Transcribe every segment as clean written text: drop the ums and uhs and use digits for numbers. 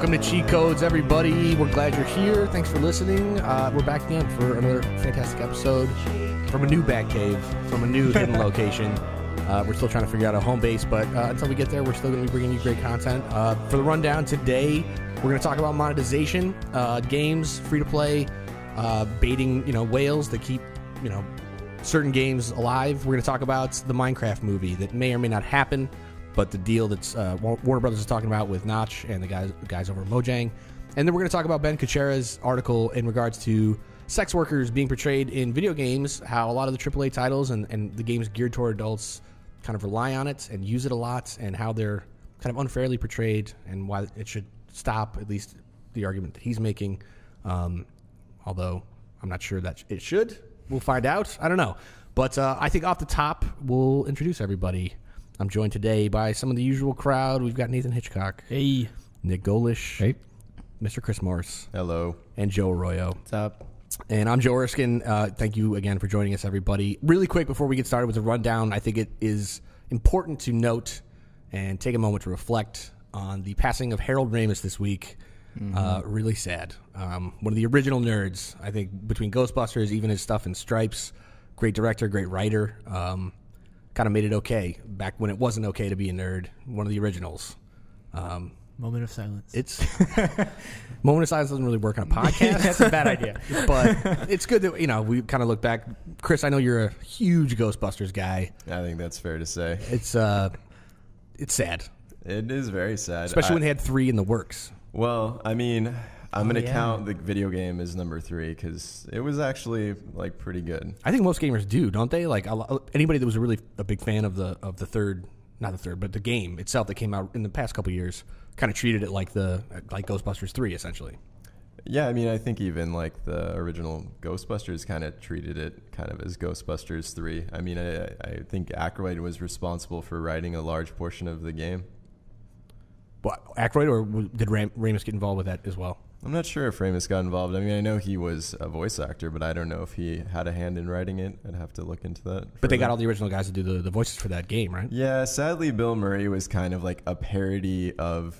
Welcome to Cheat Codes, everybody. We're glad you're here. Thanks for listening. We're back again for another fantastic episode from a new bat cave, from a new hidden location. We're still trying to figure out a home base, but until we get there, we're still going to be bringing you great content. For the rundown today, we're going to talk about monetization, games, free-to-play, baiting, whales that keep, certain games alive. We're going to talk about the Minecraft movie that may or may not happen, but the deal that's Warner Brothers is talking about with Notch and the guys over at Mojang. And then we're going to talk about Ben Kuchera's article in regards to sex workers being portrayed in video games, how a lot of the AAA titles and the games geared toward adults kind of rely on it and use it a lot, and how they're kind of unfairly portrayed and why it should stop, at least the argument that he's making. Although I'm not sure that it should. We'll find out. I don't know. But I think off the top, we'll introduce everybody. I'm joined today by some of the usual crowd. We've got Nathan Hitchcock. Hey. Nick Golish. Hey. Mr. Chris Morris. Hello. And Joe Arroyo. What's up? And I'm Joe Erskine. Thank you again for joining us, everybody. Really quick before we get started with the rundown, I think it is important to note and take a moment to reflect on the passing of Harold Ramis this week. Really sad. One of the original nerds, I think, between Ghostbusters, even his stuff in Stripes. Great director, great writer. Kind of made it okay back when it wasn't okay to be a nerd. One of the originals. Moment of silence. It's moment of silence doesn't really work on a podcast. That's a bad idea. But it's good that we kind of look back. Chris, I know you're a huge Ghostbusters guy. I think that's fair to say. It's sad. It is very sad, especially when they had 3 in the works. Well, I mean, I'm going to count the video game as number 3 because it was actually pretty good. I think most gamers do, don't they? Like anybody that was really a big fan of the third, not the third, but the game itself that came out in the past couple of years, kind of treated it like Ghostbusters 3 essentially. Yeah, I mean, I think even the original Ghostbusters kind of treated it kind of as Ghostbusters 3. I mean, I think Aykroyd was responsible for writing a large portion of the game. What, Aykroyd, or did Ramis get involved with that as well? I'm not sure if Ramis got involved. I mean, I know he was a voice actor, but I don't know if he had a hand in writing it. I'd have to look into that. But they got all the original guys to do the voices for that game, right? Yeah, sadly, Bill Murray was kind of like a parody of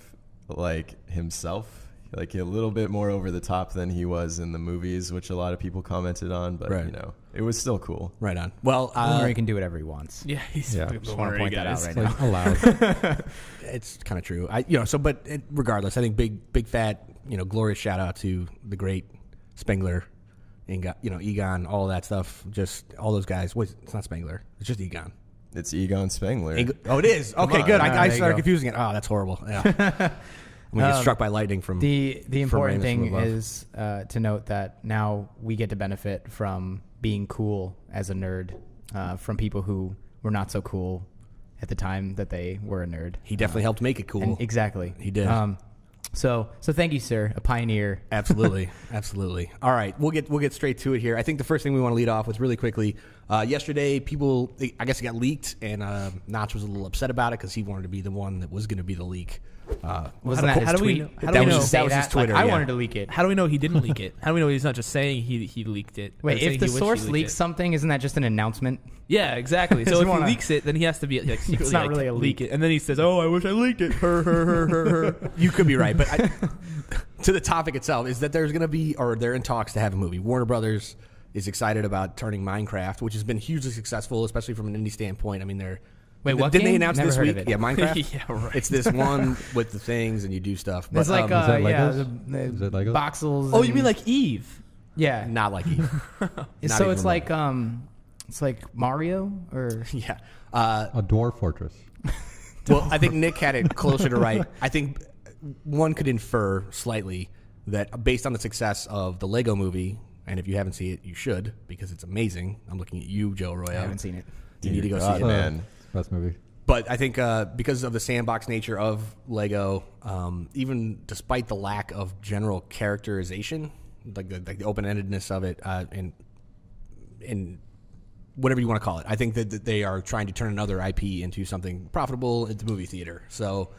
himself. A little bit more over the top than he was in the movies, which a lot of people commented on, but it was still cool. Right on. Well, Murray can do whatever he wants. Yeah, he's just want to point that out right now. Allowed. It's kind of true. Regardless, I think big fat, glorious shout out to the great Spengler, and Egon, all that stuff. Just all those guys. Wait, it's not Spengler. It's just Egon. It's Egon Spengler. Oh, it is. Okay, good. I started confusing it. Oh, that's horrible. Yeah. I'm going to get struck by lightning from the important thing is to note that now we get to benefit from being cool as a nerd from people who were not so cool at the time that they were a nerd. He definitely helped make it cool. Exactly. He did. So thank you, sir. A pioneer. Absolutely. Absolutely. All right. We'll get straight to it here. I think the first thing we want to lead off with really quickly, yesterday I guess it got leaked, and Notch was a little upset about it because he wanted to be the one that was going to be the leak. Wasn't that his tweet? That was his Twitter. I wanted to leak it. How do we know he didn't leak it? How do we know he's not just saying he leaked it? Wait, if the source leaks something, isn't that just an announcement? Yeah, exactly. So if he leaks it, then he has to be secretly it's not really a leak. It. And then he says, "Oh, I wish I leaked it." You could be right, but to the topic itself is that there's going to be, or they're in talks to have a movie. Warner Brothers is excited about turning Minecraft, which has been hugely successful, especially from an indie standpoint. I mean, what didn't game? they announce Never this heard week? of it. Yeah, Minecraft. Yeah, right. It's this one with the things and you do stuff. It's like is that Legos? Is that Legos? Voxels. Oh, you mean like Eve? Yeah, not like Eve. So it's like Mario or yeah, a dwarf fortress. Well, I think Nick had it closer to right. I think one could infer slightly that based on the success of the Lego movie, and if you haven't seen it, you should because it's amazing. I'm looking at you, Joe Arroyo. I haven't seen it. You need to go see it, man. Best movie. But I think because of the sandbox nature of Lego, even despite the lack of general characterization, like the open-endedness of it, and whatever you want to call it, I think that they are trying to turn another IP into something profitable at the movie theater. So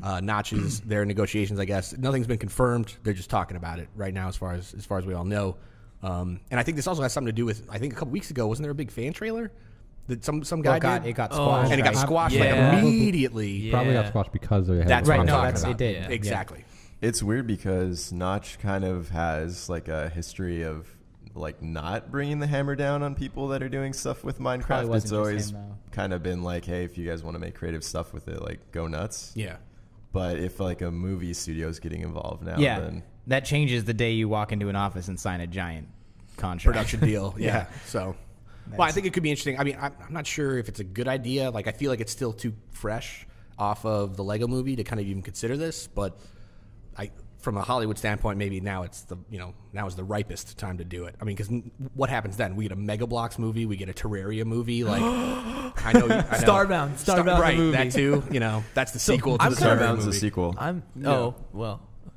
Notch is there in negotiations, I guess. Nothing's been confirmed. They're just talking about it right now, as far as we all know. And I think this also has something to do with, I think a couple weeks ago, wasn't there a big fan trailer that some guy did? It got squashed. And it got squashed Yeah. immediately. Probably got squashed because they had That's right. what I'm No, talking that's about. it did. Yeah. Exactly. It's weird because Notch kind of has like a history of like not bringing the hammer down on people that are doing stuff with Minecraft. It's always kind of been like, hey, if you guys want to make creative stuff with it, like go nuts. Yeah. But if like a movie studio is getting involved now, then that changes the day you walk into an office and sign a giant contract. Production deal. Yeah. So, well, I think it could be interesting. I mean, I'm not sure if it's a good idea. Like, I feel like it's still too fresh off of the Lego movie to kind of even consider this. But from a Hollywood standpoint, maybe now it's now is the ripest time to do it. I mean, because what happens then? We get a Mega Bloks movie, we get a Terraria movie. Like, I know. Starbound, right? movie. That too. That's the sequel to the Starbound's movie. the sequel.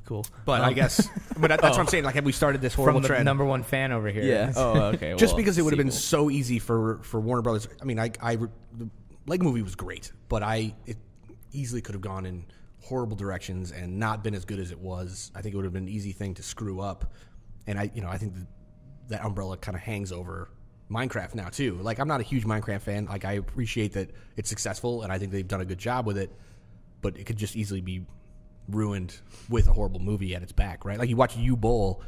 Cool. But I guess, that's what I'm saying. Like, have we started this horrible from the trend? #1 fan over here? Yeah. Oh, okay. Just because it would have been so easy for Warner Brothers. I mean, the Lego movie was great, but it easily could have gone in horrible directions and not been as good as it was. I think it would have been an easy thing to screw up, and I think that umbrella kind of hangs over Minecraft now too. Like, I'm not a huge Minecraft fan. Like, I appreciate that it's successful, and I think they've done a good job with it, but it could just easily be ruined with a horrible movie at its back, right? Like, you watch U-Bowl,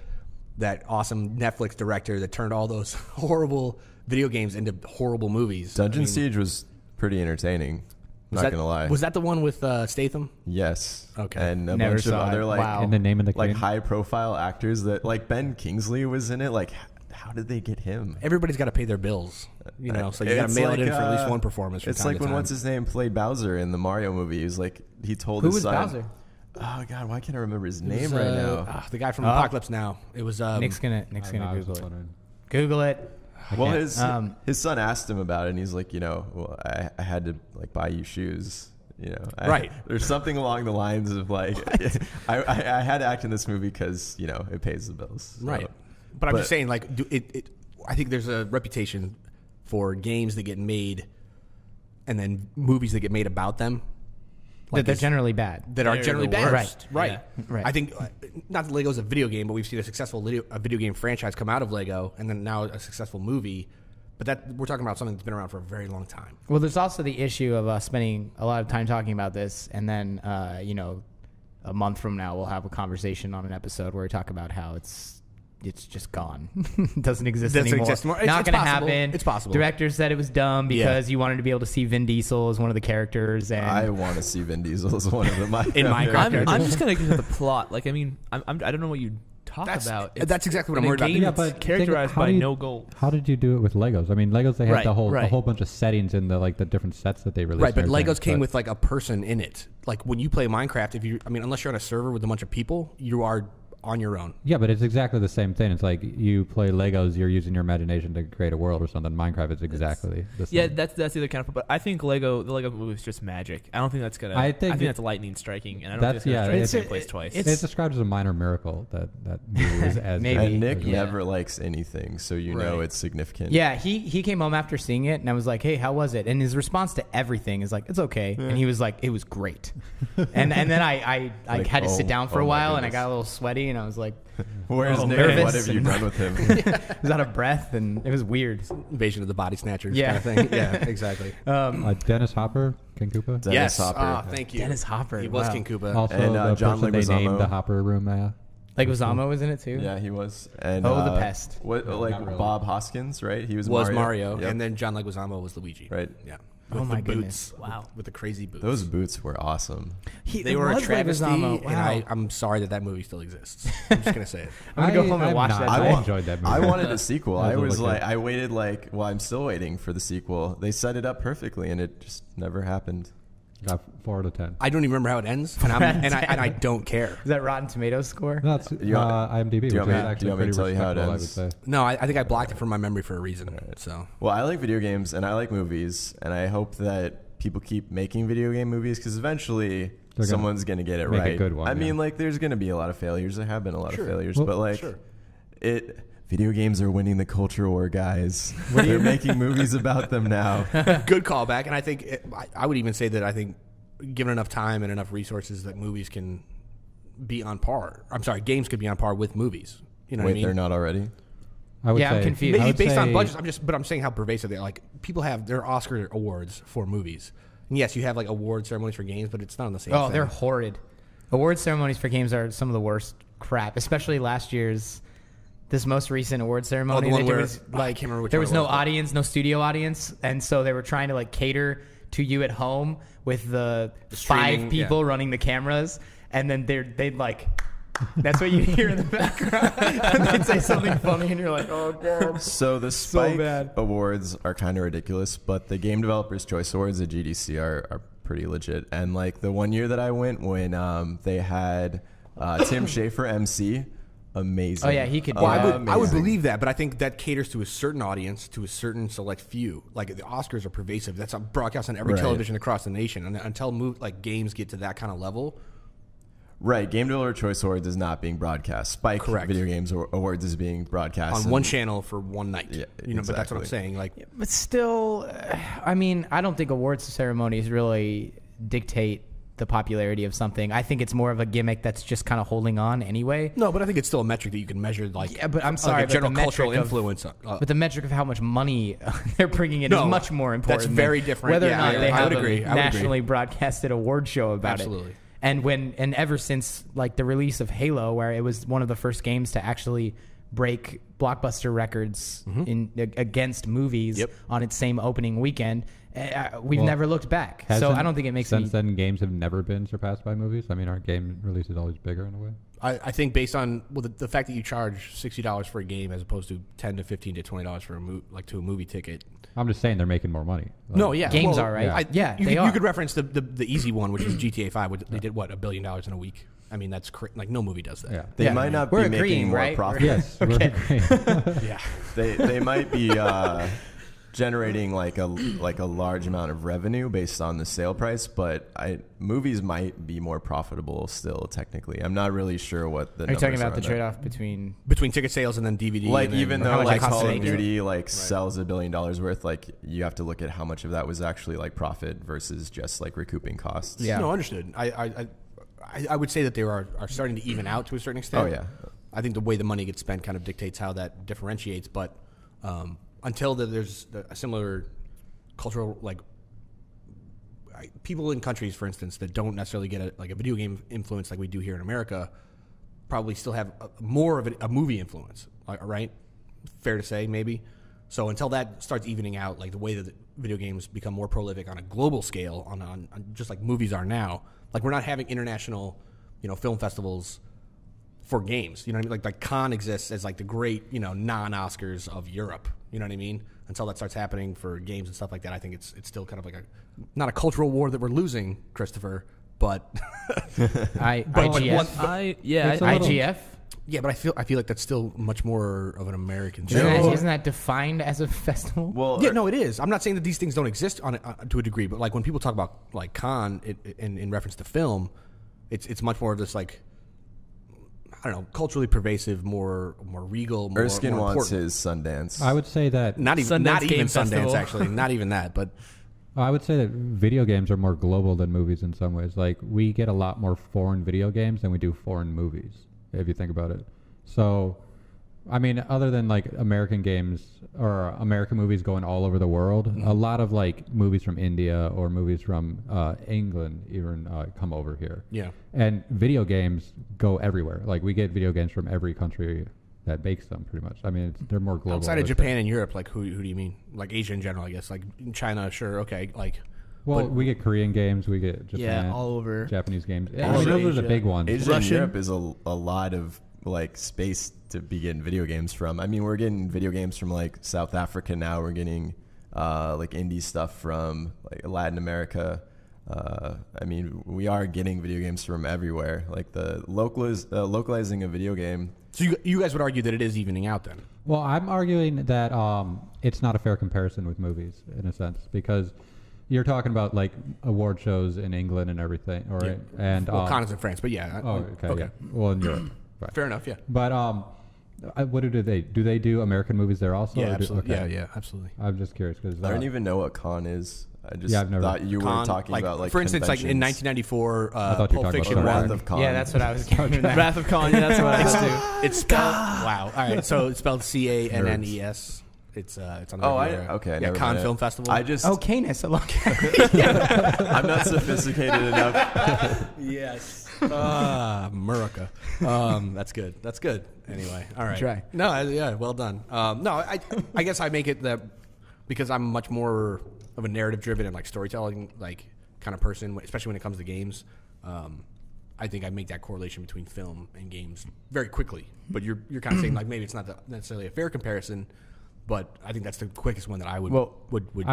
that awesome Netflix director that turned all those horrible video games into horrible movies. Dungeon Siege was pretty entertaining. Not gonna lie. Was that the one with Statham? Yes. Okay. And a bunch of other in the name of the like game? high profile actors that like Ben Kingsley was in it. Like, how did they get him? Everybody's got to pay their bills, so you got to mail it in for at least one performance. It's like when what's his name played Bowser in the Mario movie. He was like, he told his son. Who was Bowser? Oh God, why can't I remember his name right now? The guy from Apocalypse Now. It was Nick's gonna Google it. Google it. Well, his son asked him about it, and he's like, I had to like buy you shoes. Right. There's something along the lines of like, I had to act in this movie because it pays the bills. So. Right. But I'm just saying, like, I think there's a reputation for games that get made, and then movies that get made about them. Like, that they're generally bad. That are generally bad. Right. Yeah. Right. I think, not that Lego's a video game, but we've seen a successful video game franchise come out of Lego, and then now a successful movie. But we're talking about something that's been around for a very long time. Well, there's also the issue of us spending a lot of time talking about this, and then, a month from now, we'll have a conversation on an episode where we talk about how it's just gone. It doesn't exist anymore. Not going to happen. It's possible. Director said it was dumb because you wanted to be able to see Vin Diesel as one of the characters. And I want to see Vin Diesel as one of the Minecraft. I'm just going to get to the plot. Like, I mean, I don't know what you talk about. That's exactly what I'm worried about. Yeah, but characterized by no goal. How did you do it with Legos? I mean, Legos, they had a whole bunch of settings in the different sets that they released. Right, but Legos came with like a person in it. Like, when you play Minecraft, unless you're on a server with a bunch of people, you are on your own. Yeah, but it's exactly the same thing. It's like you play Legos, you're using your imagination to create a world or something. Minecraft is exactly the same. Yeah, that's the other kind of. But I think the Lego movie is just magic. I don't think that's gonna. I think that's lightning striking, and I don't think it's gonna strike the same place twice. It's described as a minor miracle that movie was as maybe. And Nick never likes anything, so know it's significant. Yeah, he came home after seeing it, and I was like, "Hey, how was it?" And his response to everything is like, "It's okay," and he was like, "It was great." and then I had to sit down for a while, and I got a little sweaty, and I was like. Where's Nick? What have you done with him? I was out of breath, and it was weird. Invasion of the Body Snatchers kind of thing. Yeah, exactly. Dennis Hopper, King Koopa? Dennis Hopper. Thank you. Dennis Hopper. He was King Koopa. Also, and John they named the Hopper room. Leguizamo was in it, too? Yeah, he was. And, the pest. Bob Hoskins, right? He was Mario. Yep. And then John Leguizamo was Luigi. Right. Yeah. Oh my goodness! Wow, with the crazy boots. Those boots were awesome. They were a travesty, and I'm sorry that movie still exists. I'm just gonna say it. I'm gonna go home and watch that. I enjoyed that movie. I wanted a sequel. I waited I'm still waiting for the sequel. They set it up perfectly, and it just never happened. Got 4 out of 10. I don't even remember how it ends, and I don't care. Is that Rotten Tomatoes score? No, it's IMDb. Do you want me to tell you how it ends? I would say. No, I think I blocked it from my memory for a reason. Right. So, well, I like video games and I like movies, and I hope that people keep making video game movies because eventually someone's going to get it right. A good one, I mean, there's going to be a lot of failures. There have been a lot of failures, but video games are winning the culture war, guys. They're making movies about them now. Good callback, and I think I would even say that I think given enough time and enough resources that movies can be on par. I'm sorry, games could be on par with movies. You know what I mean? They're not already? I'm confused. Maybe based on budgets. But I'm saying how pervasive they are. Like, people have their Oscar awards for movies. And yes, you have award ceremonies for games, but it's not on the same thing. They're horrid. Award ceremonies for games are some of the worst crap, especially last year's. This most recent award ceremony, I can't remember which there was no audience, no studio audience, and so they were trying to like cater to you at home with the 5 people running the cameras, and then they'd like, that's what you hear in the background, and they'd say something funny, and you're like, oh god. So the Spike Awards are kind of ridiculous, but the Game Developers Choice Awards, the GDC, are pretty legit. And like the one year that I went, when they had Tim Schafer MC. Amazing. Oh yeah, he could. Well, I would believe that, but I think that caters to a certain audience, to a certain select few. Like the Oscars are pervasive. That's broadcast on every television across the nation, and until games get to that kind of level. Right, Game Developer Choice Awards is not being broadcast. Spike Video Games Awards is being broadcast on one channel for one night. Yeah, but that's what I'm saying. Like, but still, I mean, I don't think awards ceremonies really dictate the popularity of something. I think it's more of a gimmick that's just kind of holding on anyway. No, but I think it's still a metric that you can measure. Like, yeah, but I'm sorry, like a general cultural influence. But the metric of how much money they're bringing in is much more important. That's very different. Whether or not they have a nationally broadcasted award show about it. And ever since like the release of Halo, where it was one of the first games to actually break blockbuster records against movies on its same opening weekend. We've never looked back, so I don't think it makes sense. Then games have never been surpassed by movies. I mean, aren't game releases always bigger in a way? I think based on the fact that you charge $60 for a game as opposed to $10 to $15 to $20 for a movie ticket. I'm just saying they're making more money. Games are right. You could reference the easy one, which is GTA 5. Which they did $1 billion in a week. I mean, that's like no movie does that. Yeah. They might not be making more profit. Yes, okay. Yeah, they might be generating like a large amount of revenue based on the sale price, but movies might be more profitable still. Technically, I'm not really sure what the. Are you talking about the trade-off between ticket sales and then DVD? Like even though like Call of Duty sells $1 billion worth, like you have to look at how much of that was actually like profit versus just like recouping costs. Yeah, no, understood. I would say that they are starting to even out to a certain extent. Oh yeah, I think the way the money gets spent kind of dictates how that differentiates, but. Until there's a similar cultural, like people in countries, for instance, that don't necessarily get a video game influence like we do here in America, probably still have more of a movie influence, right? Fair to say, maybe. So until that starts evening out, like the way that video games become more prolific on a global scale, on just like movies are now, like we're not having international, film festivals for games. You know what I mean? Like Cannes exists as like the great, non-Oscars of Europe. You know what I mean? Until that starts happening for games and stuff like that, I think it's still kind of like not a cultural war that we're losing, Christopher, but IGF. IGF. Yeah, but I feel like that's still much more of an American show. Isn't that defined as a festival? Well, yeah, no, it is. I'm not saying that these things don't exist to a degree, but like when people talk about like Cannes in reference to film, it's much more of this like. I don't know, culturally pervasive, more regal. Erskine more wants his Sundance. I would say that not even Sundance, actually, not even that. But I would say that video games are more global than movies in some ways. Like we get a lot more foreign video games than we do foreign movies, if you think about it. So, I mean, other than like American games or American movies going all over the world, a lot of like movies from India or movies from England even come over here. Yeah. And video games go everywhere. Like we get video games from every country that makes them pretty much. I mean, they're more global. Outside of Japan and Europe, like who do you mean? Like Asia in general, I guess. Like China, sure, okay. Like. Well, we get Korean games, we get Japan, all over Japanese games. Those are the big ones. Asia and Europe is a lot of like space to be getting video games from. I mean, we're getting video games from like South Africa now. We're getting like indie stuff from like Latin America. I mean, we are getting video games from everywhere. Like the localizing a video game. So you guys would argue that it is evening out then? Well, I'm arguing that it's not a fair comparison with movies in a sense because you're talking about like award shows in England and everything, or and Cannes is in France, but yeah. Okay. Yeah. Well, in Europe. Right. Fair enough, yeah. But what do they do? They do American movies there also? Yeah, absolutely. Yeah, absolutely. I'm just curious because I don't even know what Cannes is. I just thought you were talking about like for instance, like in 1994, Pulp Fiction Wrath of Khan. Yeah, that's what I was getting. Wrath of Khan. Yeah, that's what I was too. It's spelled wow. All right, so it's spelled CANNES. It's on. Okay. Cannes Film Festival. Canis. I'm not sophisticated enough. Yes. America. That's good. Anyway, all right. Try. No, well done. No, I guess I make it that because I'm much more of a narrative-driven and like storytelling like kind of person, especially when it comes to games. I think I make that correlation between film and games very quickly. But you're kind of saying like maybe it's not necessarily a fair comparison, but I think that's the quickest one that I would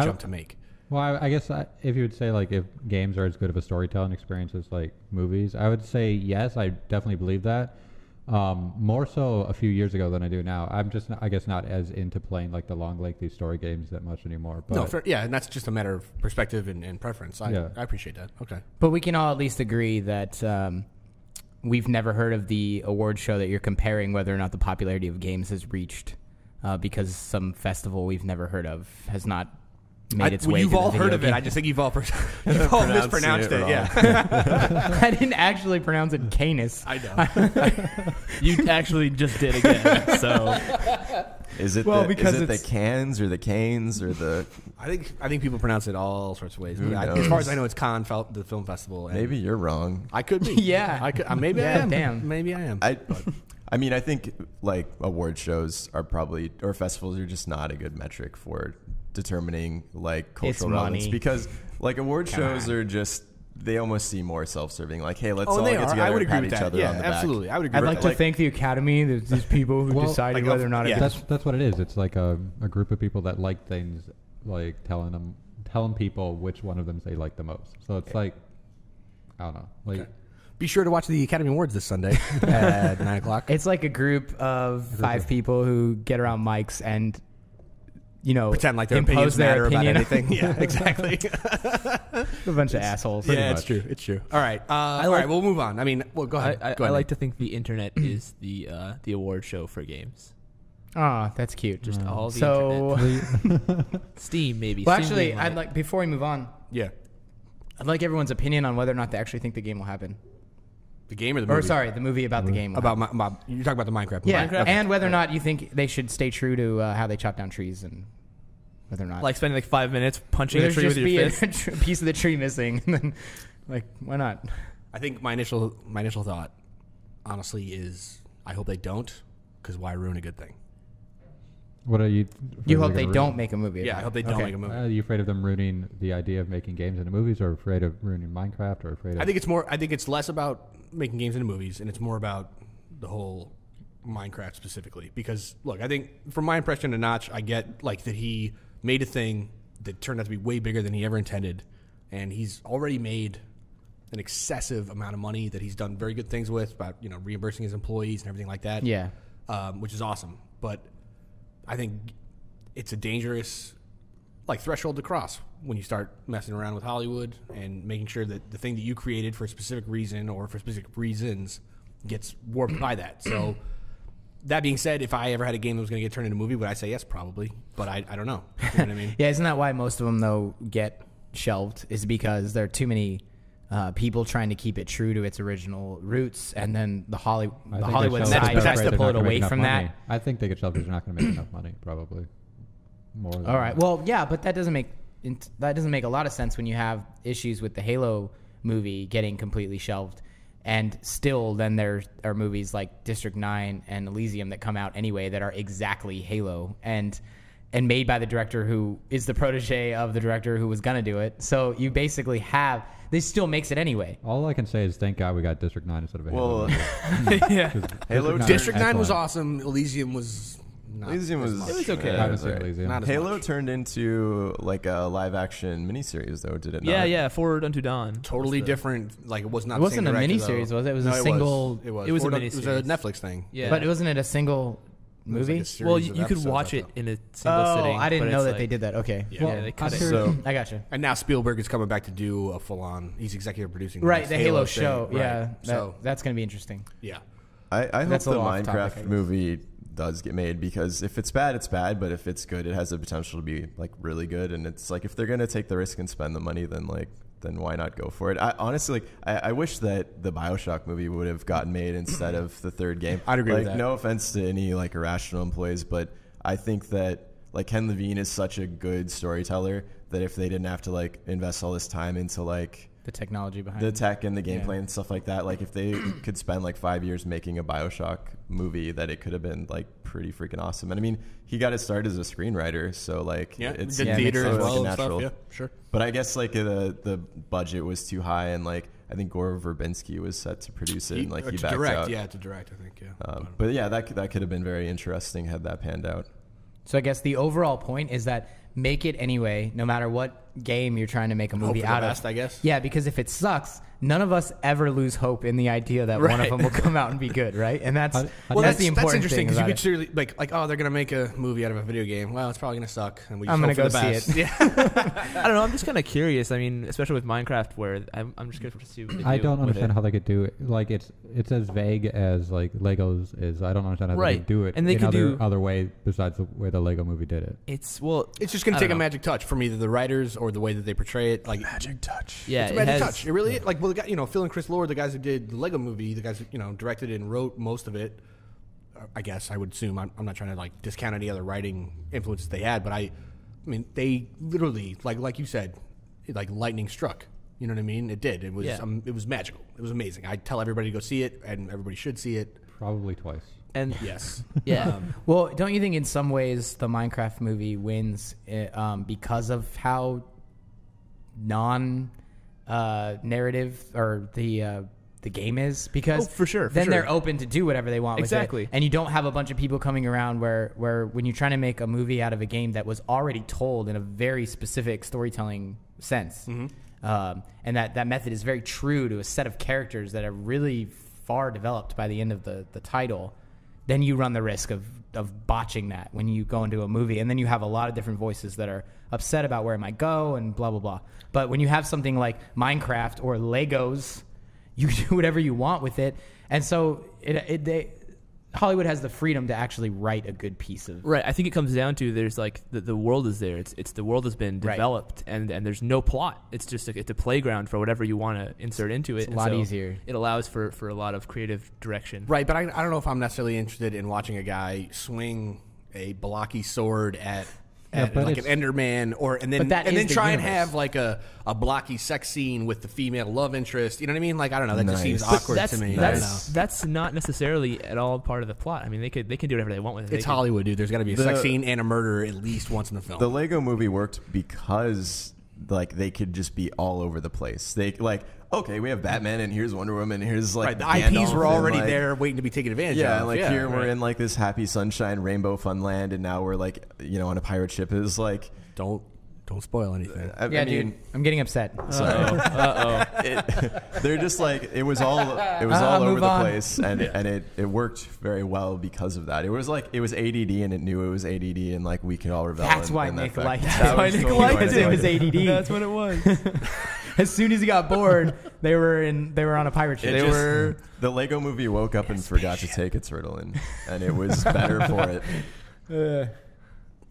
jump to make. Well, I guess if you would say like if games are as good of a storytelling experience as like movies, I would say yes. I definitely believe that. More so a few years ago than I do now. I'm just, I guess, not as into playing like the long, lengthy story games that much anymore. But and that's just a matter of perspective and preference. I appreciate that. Okay. But we can all at least agree that we've never heard of the award show that you're comparing whether or not the popularity of games has reached because some festival we've never heard of has not made its way. You've to all the heard of game. it. I just think you've all mispronounced it. Yeah. I didn't actually pronounce it Canis. I know. You actually just did again. So is it the cans or the canes or the? I think people pronounce it all sorts of ways. As far as I know, it's Cannes, the film festival. Maybe you're wrong. I could be. Yeah. I could. Maybe I am. Damn. Maybe I am. I mean, I think like award shows are probably, or festivals are just not a good metric for determining like cultural relevance because like award shows are just, they almost seem more self-serving. Like, hey, let's all get together and pat each other on the back. Absolutely. I would agree. I'd like to thank the Academy. There's these people who decided whether or not that's what it is. It's like a group of people that like things, like telling people which one of them they like the most. So it's like, I don't know. Like, be sure to watch the Academy Awards this Sunday at 9 o'clock. It's like a group of 5 people who get around mics and, you know, pretend like their opinions matter about anything. Yeah, exactly. A bunch of assholes. Yeah, it's true. It's true. All right. All right. We'll move on. I mean, go ahead. I like to think the internet is the award show for games. Oh, that's cute. Just all the internet. Steam, maybe. Well, Steam actually, I'd like, before we move on, I'd like everyone's opinion on whether or not they actually think the game will happen. The game or the movie? Or sorry, the movie about the game. You're talking about the Minecraft. Yeah, Minecraft. And whether or not you think they should stay true to how they chop down trees and whether or not. Like spending like 5 minutes punching a tree with your fist. A piece of the tree missing. And then, like, why not? I think my initial thought, honestly, is I hope they don't, because why ruin a good thing? What are you? You hope they don't make a movie. Yeah, I hope they don't make a movie. Are you afraid of them ruining the idea of making games into movies, or afraid of ruining Minecraft, or afraid of? I think it's less about making games into movies, and it's more about the whole Minecraft specifically. Because look, I think from my impression of Notch, I get like that he made a thing that turned out to be way bigger than he ever intended, and he's already made an excessive amount of money that he's done very good things with, about reimbursing his employees and everything like that. Yeah, which is awesome, but I think it's a dangerous threshold to cross when you start messing around with Hollywood and making sure that the thing that you created for a specific reason or for specific reasons gets warped by that. So that being said, if I ever had a game that was going to get turned into a movie, would I say yes? Probably, but I don't know. You know what I mean? Yeah, isn't that why most of them though get shelved? Is because there are too many people trying to keep it true to its original roots, and then the Hollywood side tries to pull it away from that. I think they get shelved because they're not going to make enough money, probably. More than all right. That. Well, yeah, but that doesn't make a lot of sense when you have issues with the Halo movie getting completely shelved, and still then there are movies like District 9 and Elysium that come out anyway that are exactly Halo and made by the director who is the protege of the director who was going to do it. So you basically have. This still makes it anyway. All I can say is thank God we got District 9 instead of a Halo. Yeah. Halo District 9 was awesome. Elysium was not. It was okay. I haven't seen Elysium. Halo turned into like a live action miniseries though, did it not? Yeah, Forward Unto Dawn. Totally different. Like it was not. It wasn't a miniseries, was it? It was a single. It was a miniseries. It was a Netflix thing. Yeah, but wasn't it a single movie? Well, you could watch it in a single sitting. I didn't know that they did that. Okay. Yeah, they cut it. So, I gotcha. And now Spielberg is coming back to do a full-on. He's executive producing. Right, the Halo show. Right. Yeah, that's going to be interesting. Yeah. I hope the Minecraft movie does get made, because if it's bad, it's bad. But if it's good, it has the potential to be like really good. And it's like if they're going to take the risk and spend the money, then why not go for it? Honestly, I wish that the BioShock movie would have gotten made instead of the third game. I'd agree with that. No offense to any like Irrational employees, but I think that like Ken Levine is such a good storyteller that if they didn't have to like invest all this time into like the technology behind the tech and the gameplay and stuff like that, like if they could spend like 5 years making a BioShock movie, that it could have been like pretty freaking awesome. And I mean, he got his start as a screenwriter, so like it's theater as well, like natural. Stuff, sure. But I guess like the budget was too high, and like I think Gore Verbinski was set to produce it, and like he backed out. Yeah, to direct, I think. Yeah. But yeah, that could have been very interesting had that panned out. So I guess the overall point is that make it anyway, no matter what game you're trying to make a movie out of. I guess. Yeah, because if it sucks, none of us ever lose hope in the idea that one of them will come out and be good, right? And that's the important thing. That's interesting because you could seriously like oh, they're gonna make a movie out of a video game. Well, it's probably gonna suck, and we just I'm gonna go see it. Yeah. I don't know. I'm just kind of curious. I mean, especially with Minecraft, where I'm just curious to see what they do. I don't understand how they could do it. Like it's as vague as like Legos is. I don't understand how they could do it and they in could other way besides the way the Lego movie did it. It's just gonna take a magic touch from either the writers or the way that they portray it. Like magic touch. Yeah, it's a magic touch. It really like well, Phil and Chris Lord, the guys who did the Lego movie, the guys who directed it and wrote most of it. I guess I would assume I'm not trying to like discount any other writing influences they had, but I mean they literally like you said, like lightning struck. You know what I mean? It did. It was it was magical. It was amazing. I tell everybody to go see it, and everybody should see it. Probably twice. And yes, yeah. Well, don't you think in some ways the Minecraft movie wins because of how non-narrative or the game is? Because for sure. They're open to do whatever they want with exactly. it. And you don't have a bunch of people coming around where when you're trying to make a movie out of a game that was already told in a very specific storytelling sense, and that method is very true to a set of characters that are really far developed by the end of the title, then you run the risk of botching that when you go into a movie. And then you have a lot of different voices that are upset about where it might go and blah, blah, blah. But when you have something like Minecraft or Legos, you can do whatever you want with it. And so Hollywood has the freedom to actually write a good piece of... Right. I think it comes down to there's like the world is there. It's the world has been developed and there's no plot. It's just it's a playground for whatever you want to insert into it. It's a lot easier. It allows for a lot of creative direction. Right. But I don't know if I'm necessarily interested in watching a guy swing a blocky sword at like an Enderman, and then try and have like a blocky sex scene with the female love interest. You know what I mean? Like I don't know. That just seems awkward to me. That's not necessarily at all part of the plot. I mean, they can do whatever they want with it. It's Hollywood, dude. There's got to be a sex scene and a murder at least once in the film. The Lego movie worked because like they could just be all over the place. They like. Okay, we have Batman, and here's Wonder Woman, and here's like the IPs were already there, waiting to be taken advantage of. Yeah, like here we're in like this happy sunshine rainbow fun land, and now we're like on a pirate ship. It's like don't spoil anything. Dude, I'm getting upset. They're just like it was all over the place, and it worked very well because of that. It was like it was ADD, and it knew it was ADD, and like we could all revel. That's why Nick liked it. That's why Nick liked it. It was ADD. That's what it was. As soon as he got bored, they were on a pirate ship. The Lego movie woke up and forgot to take its Ritalin, and it was better for it.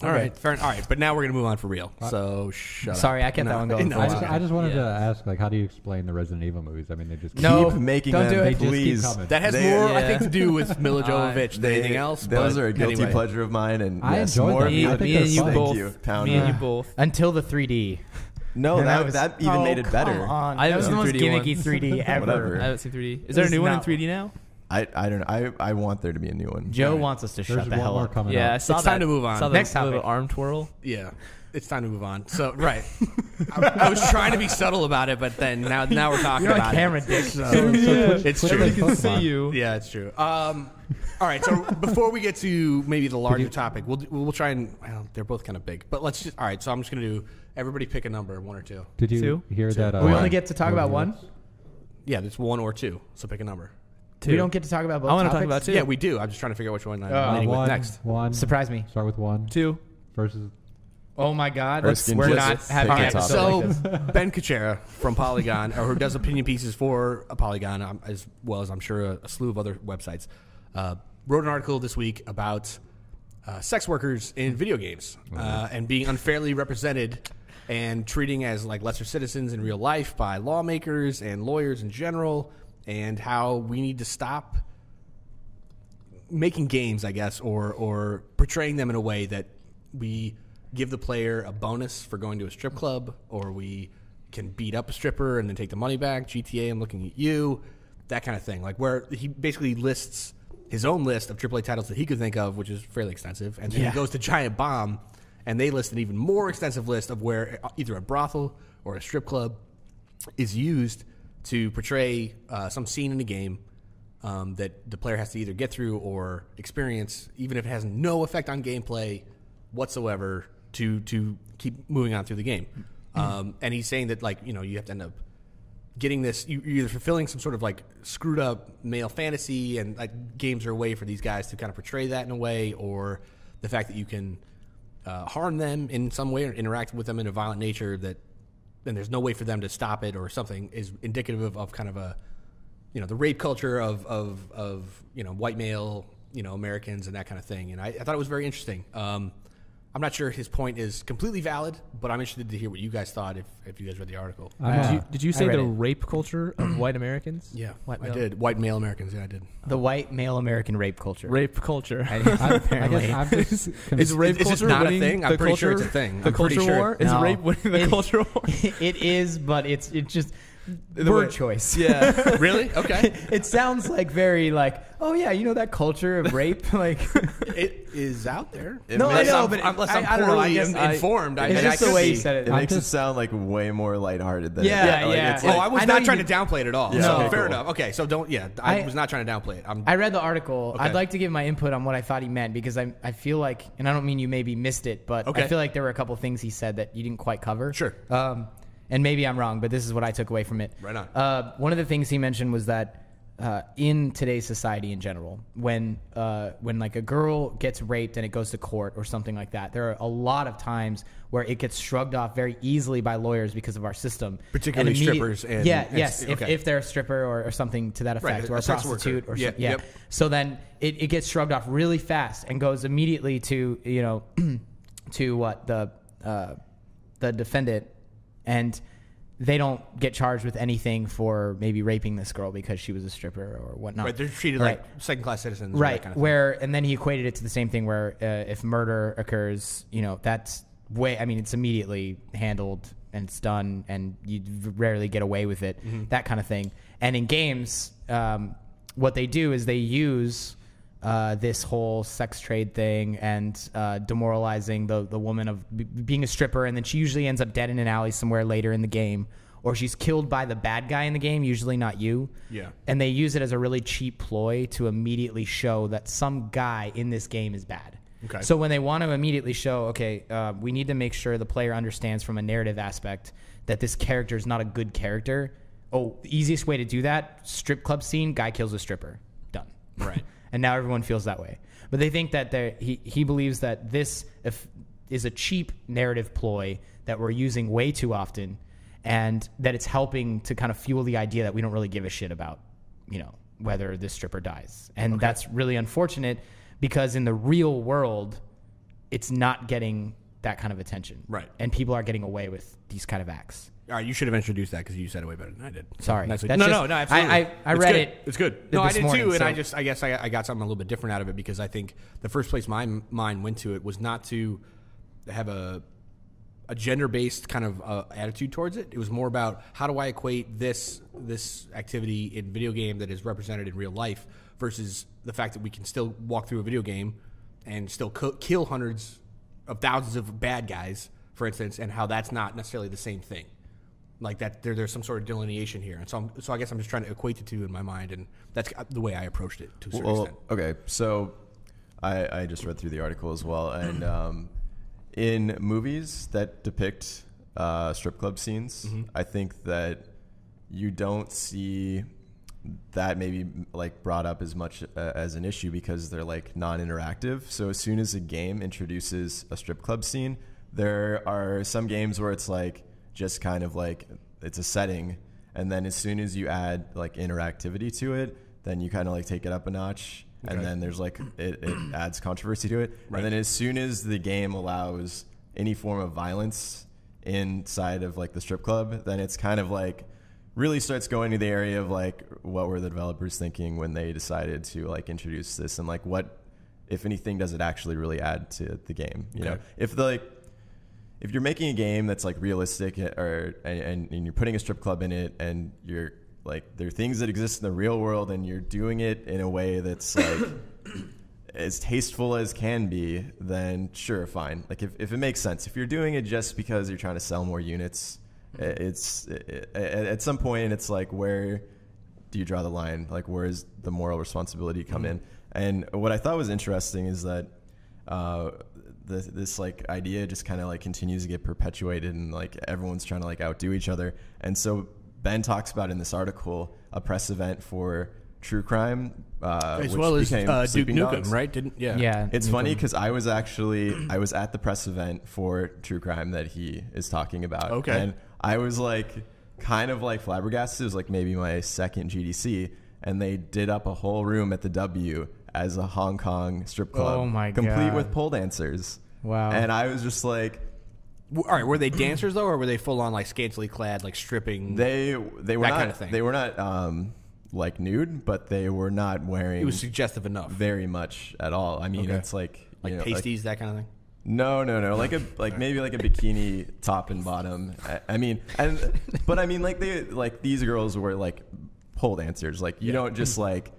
All right, fair. All right, but now we're gonna move on for real. So shut up. Sorry, I kept that one going. I just wanted to ask, like, how do you explain the Resident Evil movies? I mean, they just keep making them, please. That has more, I think, to do with Mila Jovovich than anything else. Those are a guilty pleasure of mine, and I enjoy them. Me and you both. Until the 3D. No, that even made it better. I haven't seen the most gimmicky 3D ever. I haven't seen 3D. Is there a new one in 3D now? I don't know. I want there to be a new one. Joe wants us to shut the hell up. Yeah, I saw it's time to move on. Next time, little arm twirl. Yeah, it's time to move on. So right, I was trying to be subtle about it, but then now we're talking about camera dick. So it's true. We can see you. Yeah, it's true. All right, so before we get to maybe the larger topic, we'll try and they're both kind of big, but let's just all right. So I'm just gonna do everybody pick a number, 1 or 2. Did you hear that? We only get to talk about one. Yeah, it's 1 or 2. So pick a number. 2. We don't get to talk about both. I want to talk about 2. Yeah, we do. I'm just trying to figure out which one I'm leading with next. 1. Surprise me. Start with 1. 2 versus. Oh my God! We're not having it. So Ben Kuchera from Polygon, or who does opinion pieces for a Polygon, as well as I'm sure a slew of other websites, wrote an article this week about sex workers in video games and being unfairly represented and treating as like lesser citizens in real life by lawmakers and lawyers in general, and how we need to stop making games, I guess, or portraying them in a way that we give the player a bonus for going to a strip club, or we can beat up a stripper and then take the money back. GTA, I'm looking at you, that kind of thing. Like where he basically lists his own list of AAA titles that he could think of, which is fairly extensive, and then he goes to Giant Bomb, and they list an even more extensive list of where either a brothel or a strip club is used to portray some scene in the game that the player has to either get through or experience, even if it has no effect on gameplay whatsoever, to keep moving on through the game. And he's saying that, like, you know, you have to end up getting this, you're either fulfilling some sort of like screwed up male fantasy, and like games are a way for these guys to kind of portray that in a way, or the fact that you can harm them in some way or interact with them in a violent nature that then there's no way for them to stop it or something, is indicative of kind of a, you know, the rape culture of you know, white male, you know, Americans and that kind of thing. And I thought it was very interesting. I'm not sure his point is completely valid, but I'm interested to hear what you guys thought if you guys read the article. Did you say the rape culture of white Americans? Yeah, I did. White male Americans, yeah, I did. The white male American rape culture. Rape culture. Apparently. Is rape culture not a winning thing? I'm pretty sure it's a thing. The culture war? Is rape winning the culture war? It is, but it's just word choice. Yeah. Really? Okay. It sounds like very like, oh yeah, you know that culture of rape, like it is out there. No, I know, but unless I'm I don't know, poorly I guess informed, it's just the way you said it. It makes it sound like way more lighthearted than Yeah, like, yeah. It's Oh, like, I was not trying to downplay it at all. Yeah. So Okay, fair cool. enough. Okay, so don't. Yeah, I was not trying to downplay it. I read the article. Okay. I'd like to give my input on what I thought he meant, because I feel like, and I don't mean you maybe missed it, but I feel like there were a couple things he said that you didn't quite cover. Sure. And maybe I'm wrong, but this is what I took away from it. Right on. One of the things he mentioned was that in today's society in general, when like a girl gets raped and it goes to court or something like that, there are a lot of times where it gets shrugged off very easily by lawyers because of our system. Particularly strippers. And, if they're a stripper or something to that effect, or a prostitute or something. Yeah. Yep. So then it gets shrugged off really fast and goes immediately to, you know, to what the defendant, and they don't get charged with anything for maybe raping this girl because she was a stripper or whatnot. Right, they're treated like second-class citizens. Right, that kind of thing. And then he equated it to the same thing where if murder occurs, you know, that's it's immediately handled and it's done, and you rarely get away with it, that kind of thing. And in games, what they do is they use this whole sex trade thing and demoralizing the woman of being a stripper, and then she usually ends up dead in an alley somewhere later in the game, or she's killed by the bad guy in the game, usually not you. Yeah. And they use it as a really cheap ploy to immediately show that some guy in this game is bad. Okay. So when they want to immediately show, we need to make sure the player understands from a narrative aspect that this character is not a good character. Oh, the easiest way to do that, strip club scene, guy kills a stripper. Done. Right. And now everyone feels that way. But they think that he believes that this is a cheap narrative ploy that we're using way too often, and that it's helping to kind of fuel the idea that we don't really give a shit about, you know, whether this stripper dies. And that's really unfortunate, because in the real world, it's not getting that kind of attention. Right. And people are getting away with these kind of acts. All right, you should have introduced that because you said it way better than I did. Sorry. No, absolutely. I read good. it. It's good. No, I did too, and I guess I got something a little bit different out of it, because I think the first place my mind went to it was not to have a gender-based kind of attitude towards it. It was more about, how do I equate this activity in video game that is represented in real life versus the fact that we can still walk through a video game and still kill hundreds of thousands of bad guys, for instance, and how that's not necessarily the same thing. Like that, there's some sort of delineation here, and so I guess I'm just trying to equate the two in my mind, and that's the way I approached it to a certain extent. Okay, so I just read through the article as well, and in movies that depict strip club scenes, I think that you don't see that maybe like brought up as much as an issue, because they're like non-interactive. So as soon as a game introduces a strip club scene, there are some games where it's like just kind of like it's a setting, and then as soon as you add like interactivity to it, then you kind of like take it up a notch, and then there's like it adds controversy to it. Right. And then as soon as the game allows any form of violence inside of like the strip club, then it's kind of like really starts going to the area of like, what were the developers thinking when they decided to like introduce this, and like what if anything, does it actually really add to the game? You know, if you're making a game that's like realistic and you're putting a strip club in it, and you're like, there are things that exist in the real world, and you're doing it in a way that's like as tasteful as can be, then sure, fine. Like if it makes sense. If you're doing it just because you're trying to sell more units, at some point it's like, where do you draw the line? Like, where is the moral responsibility come in? And what I thought was interesting is that this like idea just kind of like continues to get perpetuated, and like everyone's trying to like outdo each other. And so Ben talks about in this article a press event for true crime, as well as Duke Nukem, right? Yeah. It's funny because I was at the press event for true crime that he is talking about. Okay. And I was like kind of like flabbergasted. It was like maybe my second GDC, and they did up a whole room at the W as a Hong Kong strip club. Oh my complete God. with pole dancers. Wow. And I was just like, all right, were they dancers though, or were they full on like scantily clad, like stripping? They were that not kind of thing. They were not like nude, but they were not wearing. It was suggestive enough. Very much at all. I mean, it's like pasties, that kind of thing. No. Like maybe like a bikini top and bottom. I mean, but I mean, like these girls were like pole dancers. Like you don't just like,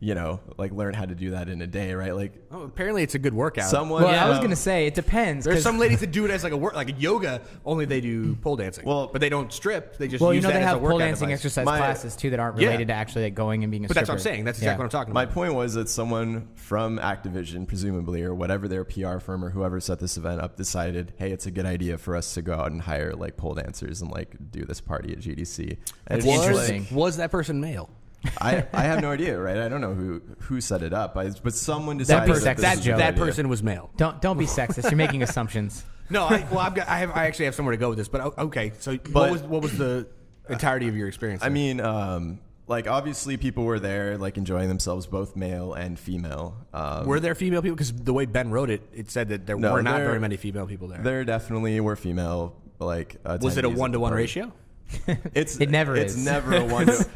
you know, like learn how to do that in a day, right? Like, apparently it's a good workout. I was gonna say it depends. There's some ladies that do it as like a yoga. Only they do pole dancing. Well, but they don't strip. They just use that they as have a workout pole dancing device. exercise classes too that aren't related to actually like going and being a stripper. But that's what I'm saying. That's exactly what I'm talking My about. point was that someone from Activision, presumably, or whatever their PR firm or whoever set this event up, decided, hey, it's a good idea for us to go out and hire like pole dancers and like do this party at GDC. That's interesting. Was that person male? I have no idea, right? I don't know who set it up, but someone decided that person was male. Don't be sexist. You're making assumptions. No, I actually have somewhere to go with this. But okay, so what was the entirety of your experience? I mean, like obviously people were there, like enjoying themselves, both male and female. Were there female people? Because the way Ben wrote it, it said that there were not very many female people there. There definitely were female. Like, was it a 1-to-1 ratio? It never is. It's never a 1-to.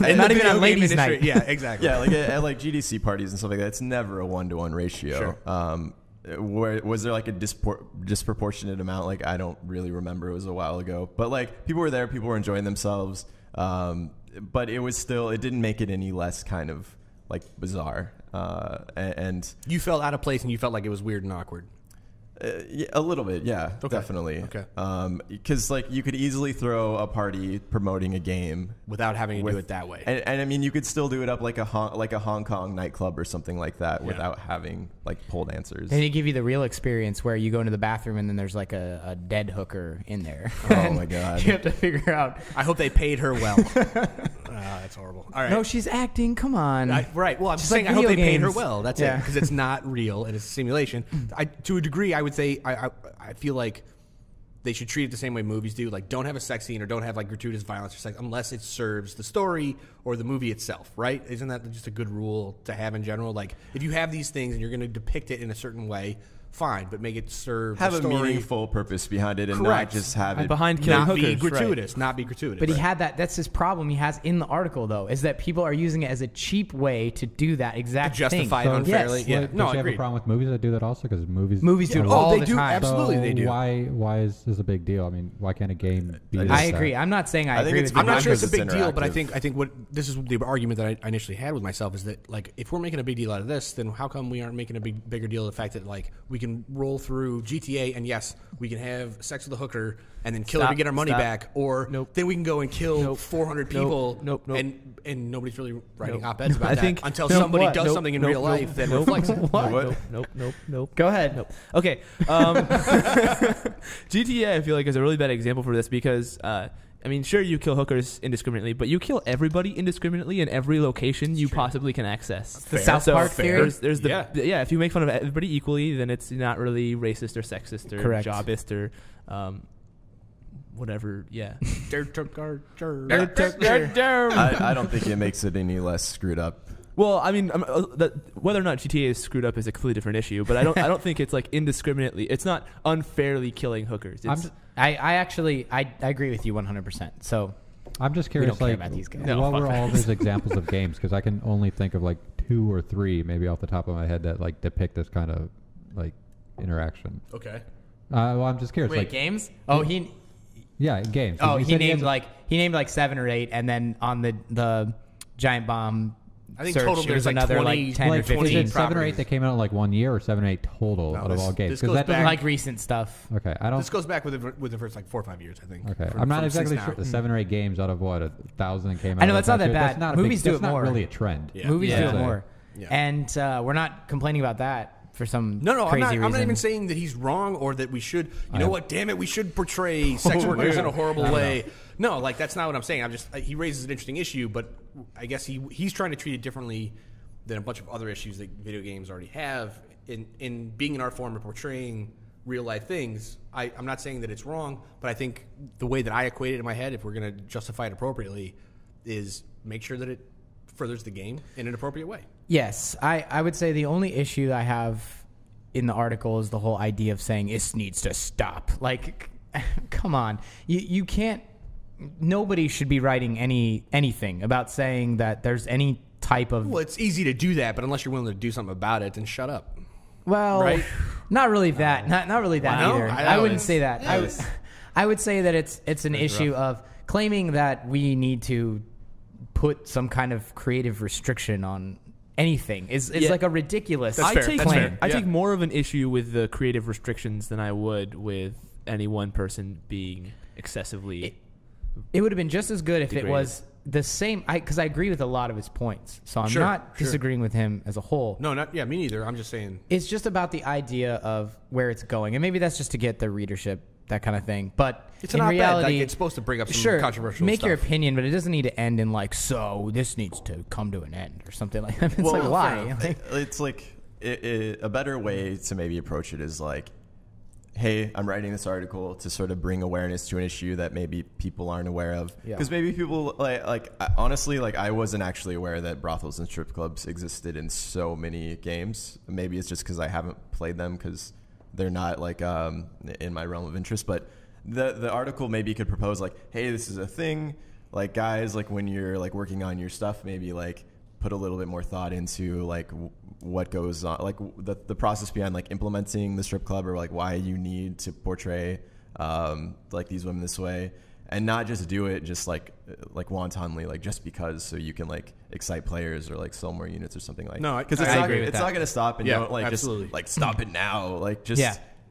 And not even on ladies' night. Yeah, exactly. Yeah, like at like GDC parties and stuff like that, it's never a 1-to-1 ratio. Sure. Was there like a disproportionate amount? Like, I don't really remember. It was a while ago. But like people were there, people were enjoying themselves. But it was still, it didn't make it any less kind of like bizarre. And you felt out of place, and you felt like it was weird and awkward. Yeah, a little bit, yeah, definitely. Okay. Because like you could easily throw a party promoting a game without having to do it that way. And I mean, you could still do it up like a Hong Kong nightclub or something like that without having like pole dancers. They give you the real experience where you go into the bathroom and then there's like a dead hooker in there. Oh my God! You have to figure out. I hope they paid her well. That's horrible. All right. No, she's acting. Come on. Right. Well, I'm just saying, I hope they paid her well. That's it, because it's not real and it's a simulation. To a degree, I would say I feel like they should treat it the same way movies do. Like, don't have a sex scene or don't have like gratuitous violence or sex unless it serves the story or the movie itself, right? Isn't that just a good rule to have in general? Like, if you have these things and you're going to depict it in a certain way, fine, but make it serve have the story. A meaningful purpose behind it, and Correct. not just have it behind killing hookers, be gratuitous, not be gratuitous. But he had that. That's his problem. He has in the article though, is that people are using it as a cheap way to do that exact to justify it thing. unfairly. Yes. Yeah, Well, no, don't you I agree. have a problem with movies that do that also? Because movies do it all the do, time. Absolutely, so they do. Why is this a big deal? I mean, why can't a game be? I agree. I'm not saying I agree it's with you. I'm not sure it's a because big deal, but I interactive. think what this is the argument that I initially had with myself is that like if we're making a big deal out of this, then how come we aren't making a bigger deal of the fact that like we can roll through GTA and yes, we can have sex with a hooker and then kill her to get our money back, or then we can go and kill 400 people, and nobody's really writing op-eds about that until somebody does something in real life that reflects it. Nope. Go ahead. Okay. GTA, I feel like, is a really bad example for this because, I mean, sure, you kill hookers indiscriminately, but you kill everybody indiscriminately in every location you possibly can access. The South Park theory. There's if you make fun of everybody equally, then it's not really racist or sexist or jobist or whatever. Yeah. I don't think it makes it any less screwed up. Well, I mean, whether or not GTA is screwed up is a completely different issue, but I don't think it's like indiscriminately. It's not unfairly killing hookers. I agree with you 100%. So I'm just curious, we don't care like, about these guys. what were all these examples of games? Because I can only think of like 2 or 3, maybe off the top of my head, that like depict this kind of like interaction. Okay. Well, I'm just curious. Wait, like games? Oh, games. Oh, he named like 7 or 8, and then on the Giant Bomb. I think search, total there's like another 20, like 10 like or 15. Is it 7 or 8 properties. that came out in like 1 year, or 7 or 8 total out of all games? this goes That back- doesn't- like recent stuff. Okay, I don't. This goes back with the first like 4 or 5 years, I think. Okay, From- I'm not from exactly since sure. now. 7 or 8 games out of what 1,000 came out. I know, that's not that bad. That's not Movies do that's it not more. really a trend. Yeah. Movies do Yeah. it more. Yeah. And we're not complaining about that for some No, crazy I'm reason. not even saying that he's wrong or that we should. You know what? Damn it, we should portray sex workers in a horrible way. No, like that's not what I'm saying. I'm just he raises an interesting issue, but I guess he's trying to treat it differently than a bunch of other issues that video games already have. In being an art form and portraying real life things, I'm not saying that it's wrong, but I think the way that I equate it in my head, if we're going to justify it appropriately, is make sure that it furthers the game in an appropriate way. Yes, I would say the only issue I have in the article is the whole idea of saying this needs to stop. Like, come on, you can't. Nobody should be writing anything about saying that there's any type of. Well, it's easy to do that, but unless you're willing to do something about it, then shut up. Well, right? Not really that. Not really that Wow. either. I I know wouldn't it's- say that. I would say that it's an issue of claiming that we need to put some kind of creative restriction on anything is like a ridiculous claim. I take more of an issue with the creative restrictions than I would with any one person being excessively. It would have been just as good if degraded. it was the same. Because I agree with a lot of his points, so I'm not disagreeing with him as a whole. No, me neither. I'm just saying. It's just about the idea of where it's going, and maybe that's just to get the readership, that kind of thing. But It's in not reality, bad. Like, it's supposed to bring up some controversial make stuff. your opinion, but it doesn't need to end in like, so this needs to come to an end or something like that. It's like, why? It's like a better way to maybe approach it is like, hey, I'm writing this article to sort of bring awareness to an issue that maybe people aren't aware of. Because maybe people honestly, I wasn't actually aware that brothels and strip clubs existed in so many games. Maybe it's just because I haven't played them because they're not like in my realm of interest. But the article maybe could propose like, hey, this is a thing. Like, guys, like when you're like working on your stuff, maybe like put a little bit more thought into like what goes on, like the process behind like implementing the strip club, or like why you need to portray like these women this way, and not just do it just like wantonly, like just because, so you can like excite players or like sell more units or something like. No, because I agree with it's that. not going to stop, and don't like absolutely. just like stop it now. Like just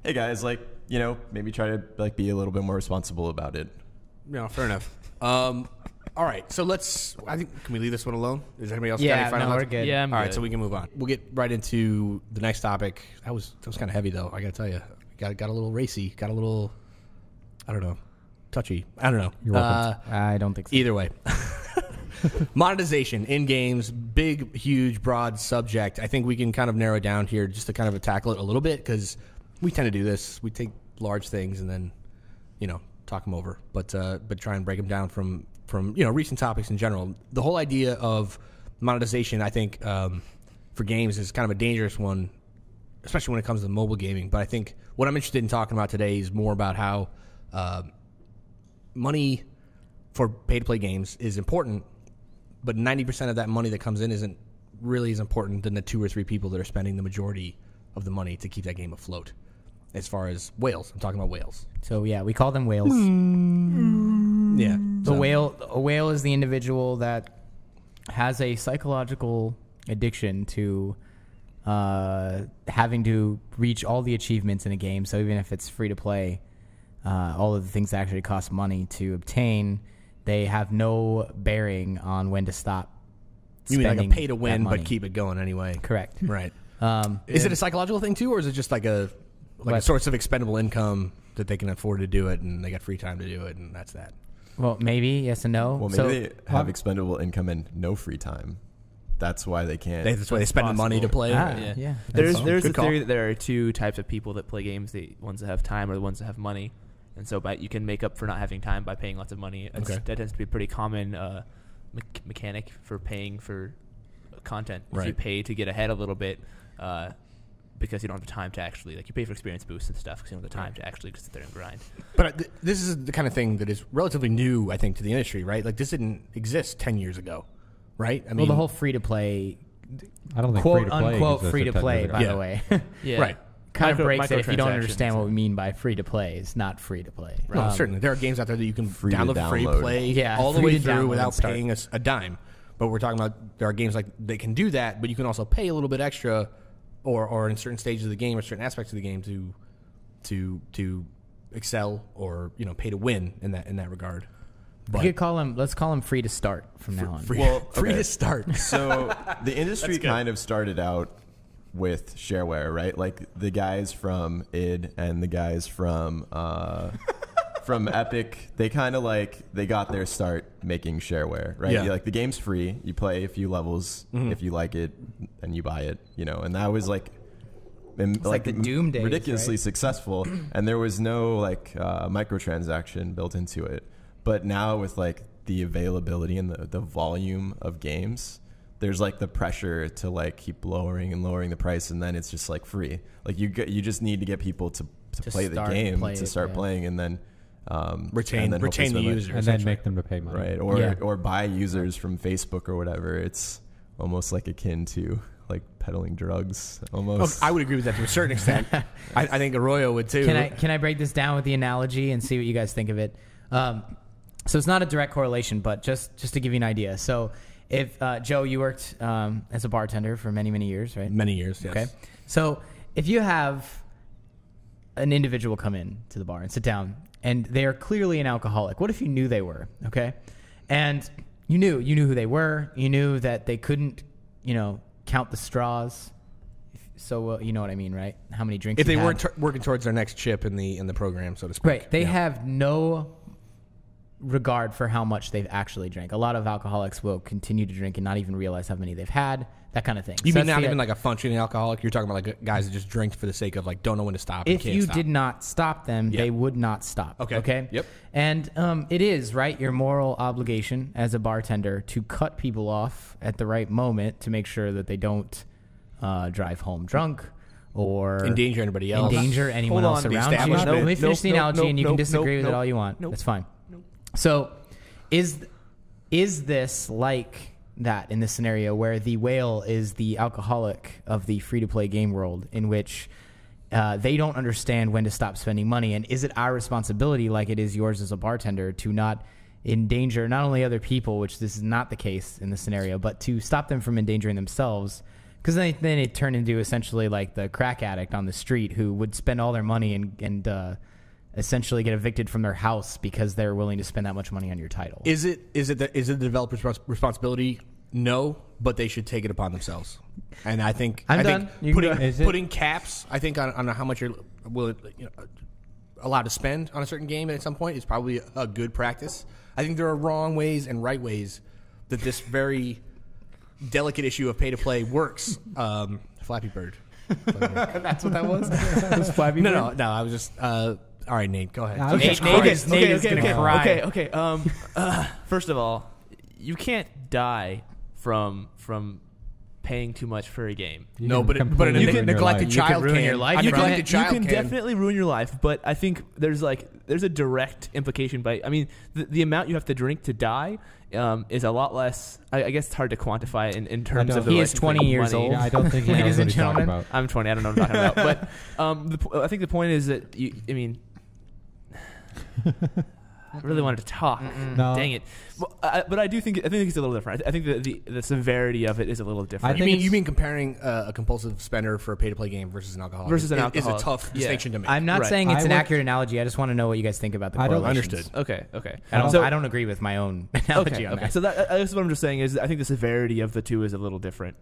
hey guys, like maybe try to like be a little bit more responsible about it. No, fair enough. All right, so I think, can we leave this one alone? Is anybody else got any final we're thoughts? good. Yeah, I'm All right, good. so we can move on. We'll get right into the next topic. That was kind of heavy, though. I got to tell you, got a little racy, got a little, I don't know, touchy. I don't know. You're welcome. I don't think so. Either way, monetization in games, big, huge, broad subject. I think we can kind of narrow it down here just to kind of tackle it a little bit, because we tend to do this. We take large things and then, talk them over, but try and break them down from recent topics in general. The whole idea of monetization, I think, for games is kind of a dangerous one, especially when it comes to mobile gaming. But I think what I'm interested in talking about today is more about how money for pay-to-play games is important, but 90% of that money that comes in isn't really as important than the 2 or 3 people that are spending the majority of the money to keep that game afloat. As far as whales, I'm talking about whales. So yeah, we call them whales. Yeah, A whale is the individual that has a psychological addiction to having to reach all the achievements in a game. So even if it's free to play, all of the things that actually cost money to obtain, they have no bearing on when to stop. You mean like a spending pay to win, that money. but keep it going anyway? Correct. Right. Is it a psychological thing too, or is it just like a source of expendable income that they can afford to do it and they got free time to do it, and that's that? Well, maybe yes and no. Well, maybe they have expendable income and no free time. That's why they can't. That's why they spend the money to play. Yeah. There's Good a call. theory that there are 2 types of people that play games: the ones that have time or the ones that have money. And so, you can make up for not having time by paying lots of money. That tends to be a pretty common mechanic for paying for content. Right. You pay to get ahead a little bit because you don't have the time to actually, you pay for experience boosts and stuff because you don't have the time to actually sit there and grind. But this is the kind of thing that is relatively new, I think, to the industry, right? Like, this didn't exist 10 years ago, right? I mean, Well, the whole free to play I don't think quote free to play unquote free to play. By the way, Yeah. Right. kind of breaks it if you don't understand what we mean by free to play. It's not free to play. No, certainly there are games out there that you can download free play all the free way to through download without and start. paying a dime. But we're talking about there are games like they can do that, but you can also pay a little bit extra, or in certain stages of the game or certain aspects of the game to excel or pay to win in that regard. But you could let's call them free to start from now on. Free to start. So the industry kind of started out with shareware, right? Like the guys from id and the guys from Epic, they kind of they got their start making shareware, right? Yeah. Like the game's free, you play a few levels, if you like it, and you buy it, and that was like the Doom days, ridiculously right? successful, and there was no microtransaction built into it. But now with the availability and the volume of games, there's the pressure to keep lowering and lowering the price, and then it's just free. You just need to get people to play the game, to start playing, and then retain the users, and then make them to pay money, right? Or buy users from Facebook or whatever. It's almost akin to peddling drugs, almost. Oh, I would agree with that to a certain extent. I think Arroyo would too. Can I break this down with the analogy and see what you guys think of it? So it's not a direct correlation, but just to give you an idea. So if Joe, you worked as a bartender for many, many years, right? Many years, yes. Okay. So if you have an individual come in to the bar and sit down, and they are clearly an alcoholic, what if you knew they were? Okay, and you knew who they were. You knew that they couldn't, count the straws. So you know what I mean, right? How many drinks? If they weren't working towards their next chip in the program, so to speak. Right. They have no regard for how much they've actually drank. A lot of alcoholics will continue to drink and not even realize how many they've had, that kind of thing. You mean not even a functioning alcoholic? You're talking about guys that just drink for the sake of don't know when to stop. If you did not stop them, they would not stop. Okay? Yep. And it is, right, your moral obligation as a bartender to cut people off at the right moment to make sure that they don't drive home drunk or endanger anybody else. Endanger anyone else around you. Let me finish the analogy, and you can disagree with it all you want. That's fine. So, is this like that in this scenario where the whale is the alcoholic of the free-to-play game world, in which they don't understand when to stop spending money? And is it our responsibility, like it is yours as a bartender, to not endanger not only other people, which this is not the case in this scenario, but to stop them from endangering themselves? Because then it turned into essentially like the crack addict on the street who would spend all their money and essentially get evicted from their house because they're willing to spend that much money on your title. Is it the developer's responsibility? No, but they should take it upon themselves. And I think putting caps, I think on how much you're allowed to spend on a certain game at some point is probably a good practice. I think there are wrong ways and right ways that this very delicate issue of pay to play works. Flappy Bird. That's what that was. Was Flappy Bird? No. I was just. All right, Nate, go ahead. Nate is gonna cry. Okay. First of all, you can't die from paying too much for a game. But a neglected child can. Your life. You can definitely ruin your life, but I think there's a direct implication by. I mean, the amount you have to drink to die is a lot less. I guess it's hard to quantify in terms of. He is 20 years old. Yeah, I don't think he knows what he's talking about. I'm 20. I don't know what I'm talking about. But I think the point is that I really wanted to talk. No. Dang it! Well, but I think it's a little different. I think the severity of it is a little different. You mean comparing a compulsive spender for a pay-to-play game versus an alcoholic? Is a tough distinction to make. I'm not saying it's an accurate analogy. I just want to know what you guys think about the correlations. Understood. Okay. I don't agree with my own analogy on that. So that's what I'm just saying is I think the severity of the two is a little different.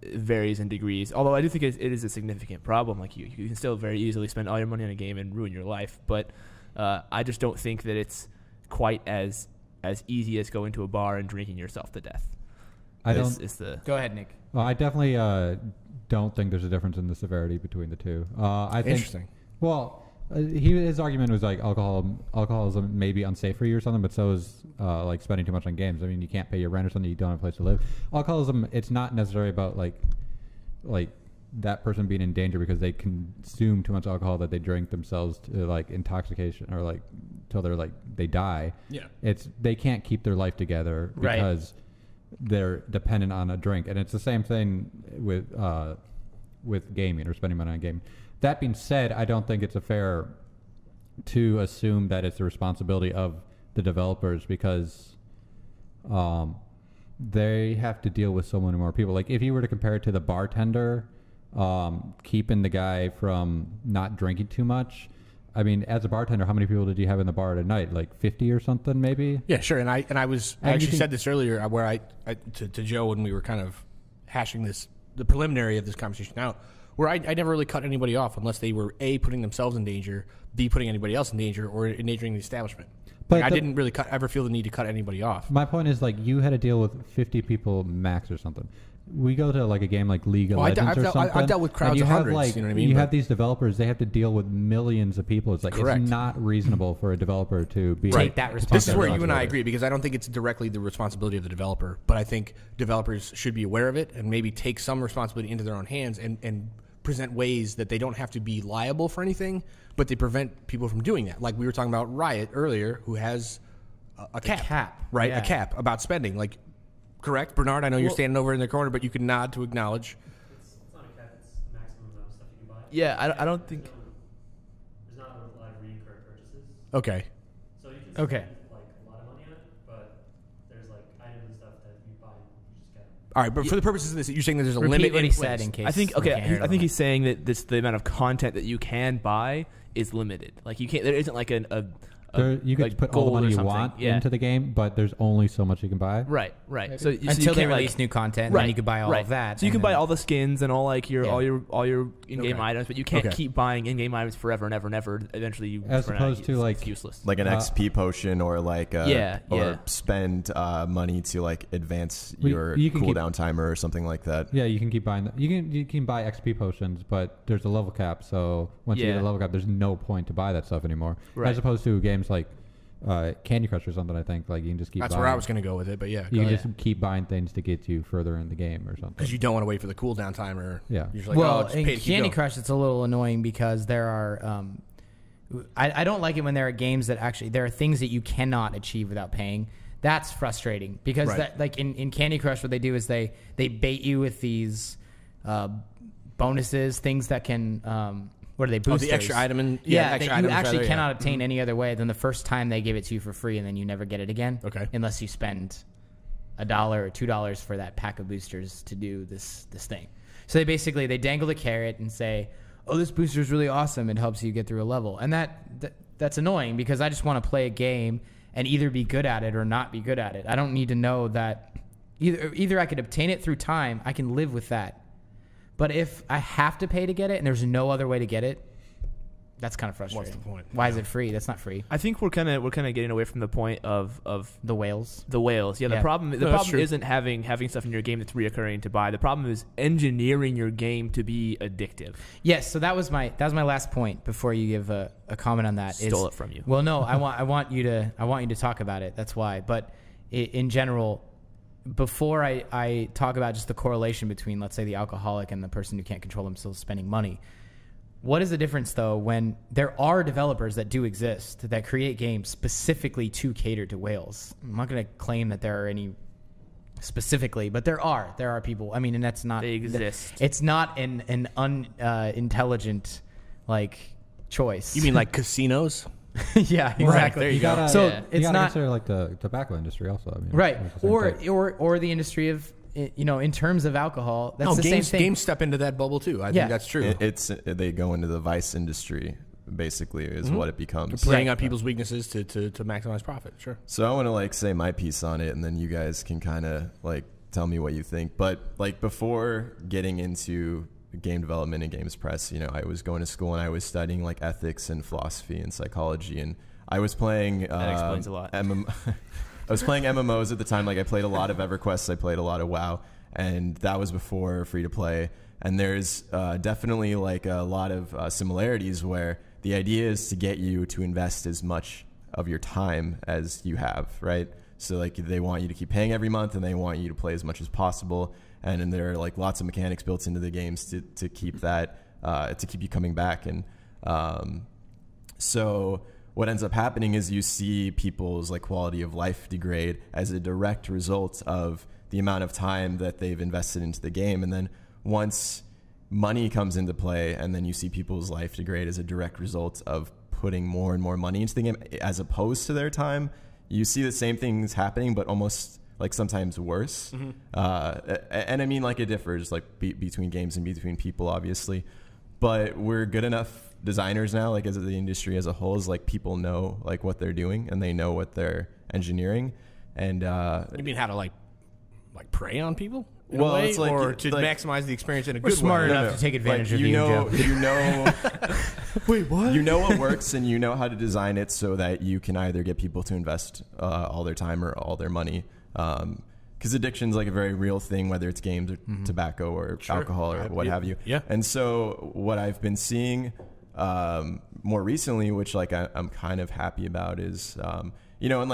It varies in degrees. Although I do think it is a significant problem. You can still very easily spend all your money on a game and ruin your life, but. I just don't think that it's quite as easy as going to a bar and drinking yourself to death. Go ahead, Nick. Well, I definitely don't think there's a difference in the severity between the two. Interesting. Well, his argument was alcoholism may be unsafe for you or something, but so is spending too much on games. I mean, you can't pay your rent or something. You don't have a place to live. Alcoholism, it's not necessarily about like that person being in danger because they consume too much alcohol that they drink themselves to intoxication or till they're they die. Yeah. It's they can't keep their life together because they're dependent on a drink, and it's the same thing with gaming or spending money on gaming. That being said, I don't think it's fair to assume that it's the responsibility of the developers because they have to deal with so many more people. Like if you were to compare it to the bartender keeping the guy from not drinking too much, I mean, as a bartender, how many people did you have in the bar at night? Like 50 or something, maybe? Yeah, sure. I actually said this earlier where I to Joe when we were kind of hashing the preliminary of this conversation out, where I never really cut anybody off unless they were A, putting themselves in danger, B, putting anybody else in danger, or endangering the establishment. But I didn't really ever feel the need to cut anybody off. My point is, like, you had to deal with 50 people max or something. We go to like a game like League of Legends or something. I've dealt with crowds of hundreds. Like, you know what I mean? You have these developers; they have to deal with millions of people. It's like Correct. It's not reasonable for a developer to be take that responsibility. This is where you and I agree because I don't think it's directly the responsibility of the developer, but I think developers should be aware of it and maybe take some responsibility into their own hands and present ways that they don't have to be liable for anything, but they prevent people from doing that. Like we were talking about Riot earlier, who has a cap, right? Yeah. A cap about spending, like. Correct, Bernard. I know you're standing over in the corner, but you can nod to acknowledge. It's not a cap; it's the maximum amount of stuff you can buy. Yeah, I don't think. There's not a lot of recurring purchases. Okay. So you can spend like a lot of money on it, but there's like items and stuff that you buy. You just gotta. All right, but for the purposes of this, you're saying that there's a Repeat limit. what he in said place. in case. I think we can't hear it I think on he's saying that the amount of content that you can buy is limited. Like you can't. There isn't like you can like put all the money you something. want Yeah. into the game, but there's only so much you can buy. Right. So you until they can't, release new content, right, then you can buy all of that. So you and can then- buy all the skins and all like your all your in-game Okay. items, but you can't Okay. keep buying in-game items forever and ever and ever. Eventually, you As run out. opposed to, It's like- useless. Like an XP potion or like or spend money to like advance your you can cooldown timer or something like that. Yeah, you can keep buying. You can buy XP potions, but there's a level cap. So once you get a level cap, there's no point to buy that stuff anymore. Right. As opposed to games like Candy Crush or something. I think like you can just keep. That's buying. where I was going to go with it, but yeah. You can just keep buying things to get you further in the game or something. Because you don't want to wait for the cooldown timer. Yeah. You're just like, well, just in pay to keep Candy going. Crush, it's a little annoying because there are. I don't like it when there are games that actually there are things that you cannot achieve without paying. That's frustrating because Right. that like in Candy Crush, what they do is they bait you with these bonuses, things that can. What are they? Boosters. the extra item and that extra you items actually rather, cannot obtain any other way than the first time they give it to you for free, and then you never get it again. Okay. Unless you spend $1 or $2 for that pack of boosters to do this thing. So they dangle the carrot and say, "Oh, this booster is really awesome. It helps you get through a level," and that's annoying because I just want to play a game and either be good at it or not be good at it. I don't need to know that either I could obtain it through time. I can live with that. But if I have to pay to get it and there's no other way to get it, that's kind of frustrating. What's the point? Why is it free? That's not free. I think we're kind of getting away from the point of The whales. the whales. Yeah, Yeah. the problem that's true. isn't having stuff in your game that's reoccurring to buy. The problem is engineering your game to be addictive. Yes, so that was my last point before you give a comment on that. Stole it from you. Well, no, I want you to talk about it. That's why. But in general, before I talk about just the correlation between, let's say, the alcoholic and the person who can't control themselves spending money, what is the difference, though, when there are developers that do exist that create games specifically to cater to whales? I'm not going to claim that there are any specifically, but there are people. I mean, and that's not... They exist. It's not an unintelligent, like, choice. You mean like casinos? Yeah, exactly. there you You gotta, So you it's gotta not consider like the tobacco industry also. I mean, right, it's the same thing. or the industry of in terms of alcohol. That's No, the games, same thing. games step into that bubble too. I think that's true. They go into the vice industry basically is what it becomes. Playing on people's weaknesses to maximize profit. Sure. So I want to like say my piece on it, and then you guys can kind of like tell me what you think. But like before getting into game development and games press, I was going to school and I was studying like ethics and philosophy and psychology, and I was playing. That explains a lot. I was playing MMOs at the time. Like I played a lot of EverQuest. I played a lot of WoW, and that was before free to play. And there's definitely like a lot of similarities where the idea is to get you to invest as much of your time as you have, right? So like they want you to keep paying every month, and they want you to play as much as possible. And then there are like lots of mechanics built into the games to keep that to keep you coming back. And so what ends up happening is you see people's like quality of life degrade as a direct result of the amount of time that they've invested into the game. And then once money comes into play, and then you see people's life degrade as a direct result of putting more and more money into the game as opposed to their time, you see the same things happening, but almost like sometimes worse. Mm-hmm. And I mean, like, it differs like between games and between people, obviously, but we're good enough designers now, like as the industry as a whole, is like people know like what they're doing and they know what they're engineering. And you mean how to like prey on people? Well, way, it's like, or to maximize the experience in a good way. Smart enough to take advantage of you, Joe. You know, wait, what? You know what works, and you know how to design it so that you can either get people to invest all their time or all their money. Because addiction's like a very real thing, whether it's games or tobacco or alcohol or what have you. Yeah. And so what I've been seeing more recently, which like I'm kind of happy about, is and I'm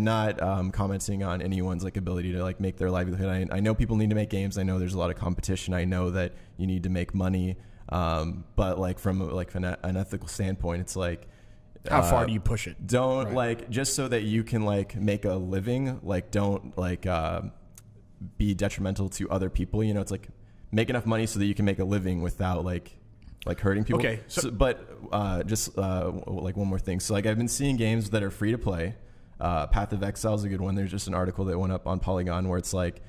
not commenting on anyone's like ability to like make their livelihood. I know people need to make games. I know there's a lot of competition. I know that you need to make money. But like from like an ethical standpoint, it's like, how far do you push it? Don't like, just so that you can like make a living, like don't like be detrimental to other people. It's like make enough money so that you can make a living without like hurting people. Okay. Just like one more thing. So like I've been seeing games that are free to play. Path of Exile is a good one. There's just an article that went up on Polygon where it's like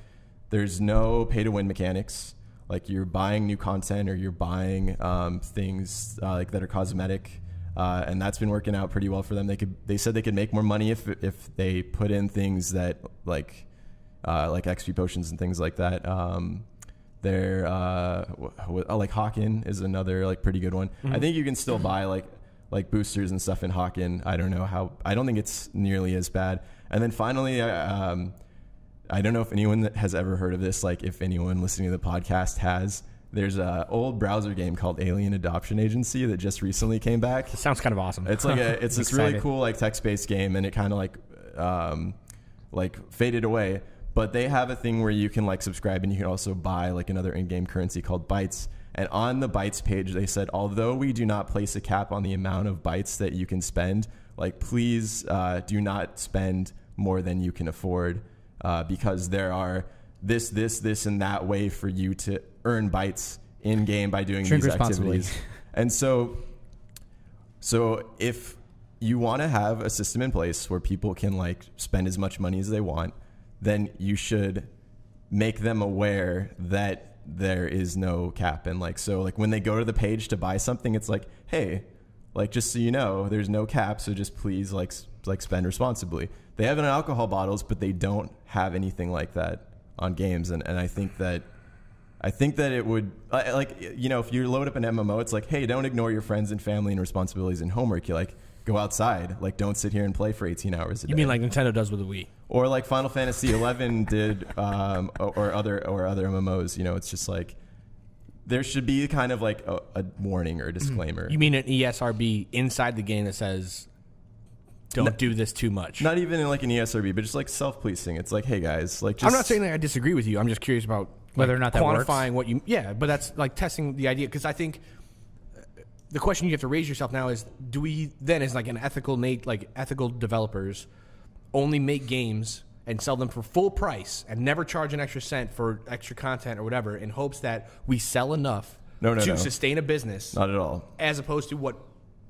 there's no pay to win mechanics. Like you're buying new content or you're buying things like that are cosmetic. And that's been working out pretty well for them. They said they could make more money if they put in things that like XP potions and things like that. They're like Hawken is another like pretty good one. Mm-hmm. I think you can still buy like boosters and stuff in Hawken. I don't know how. I don't think it's nearly as bad. And then finally, I don't know if anyone that has ever heard of this. Like if anyone listening to the podcast has. There's a old browser game called Alien Adoption Agency that just recently came back. It sounds kind of awesome. It's like it's this really cool like text-based game, and it kind of like faded away. But they have a thing where you can like subscribe, and you can also buy like another in-game currency called bytes. And on the bytes page, they said, although we do not place a cap on the amount of bytes that you can spend, like please do not spend more than you can afford, because there are this and that way for you to earn bytes in game by doing these activities. And so if you want to have a system in place where people can like spend as much money as they want, then you should make them aware that there is no cap. And like, so like when they go to the page to buy something, it's like, hey, like, just so you know, there's no cap. So just please like spend responsibly. They have it on alcohol bottles, but they don't have anything like that on games. And I think that it would if you load up an MMO, it's like, hey, don't ignore your friends and family and responsibilities and homework. You like go outside, like don't sit here and play for 18 hours a day. You mean like Nintendo does with the Wii, or like Final Fantasy 11 did, or other MMOs. It's just like there should be kind of like a warning or a disclaimer. You mean an ESRB inside the game that says don't do this too much? Not even in like an ESRB, but just like self-policing. It's like, hey guys, like I'm not saying that I disagree with you. I'm just curious about whether or not that quantifying works. But that's like testing the idea, because I think the question you have to raise yourself now is, do we then, as like an ethical developers, only make games and sell them for full price and never charge an extra cent for extra content or whatever, in hopes that we sell enough to sustain a business? Not at all. As opposed to what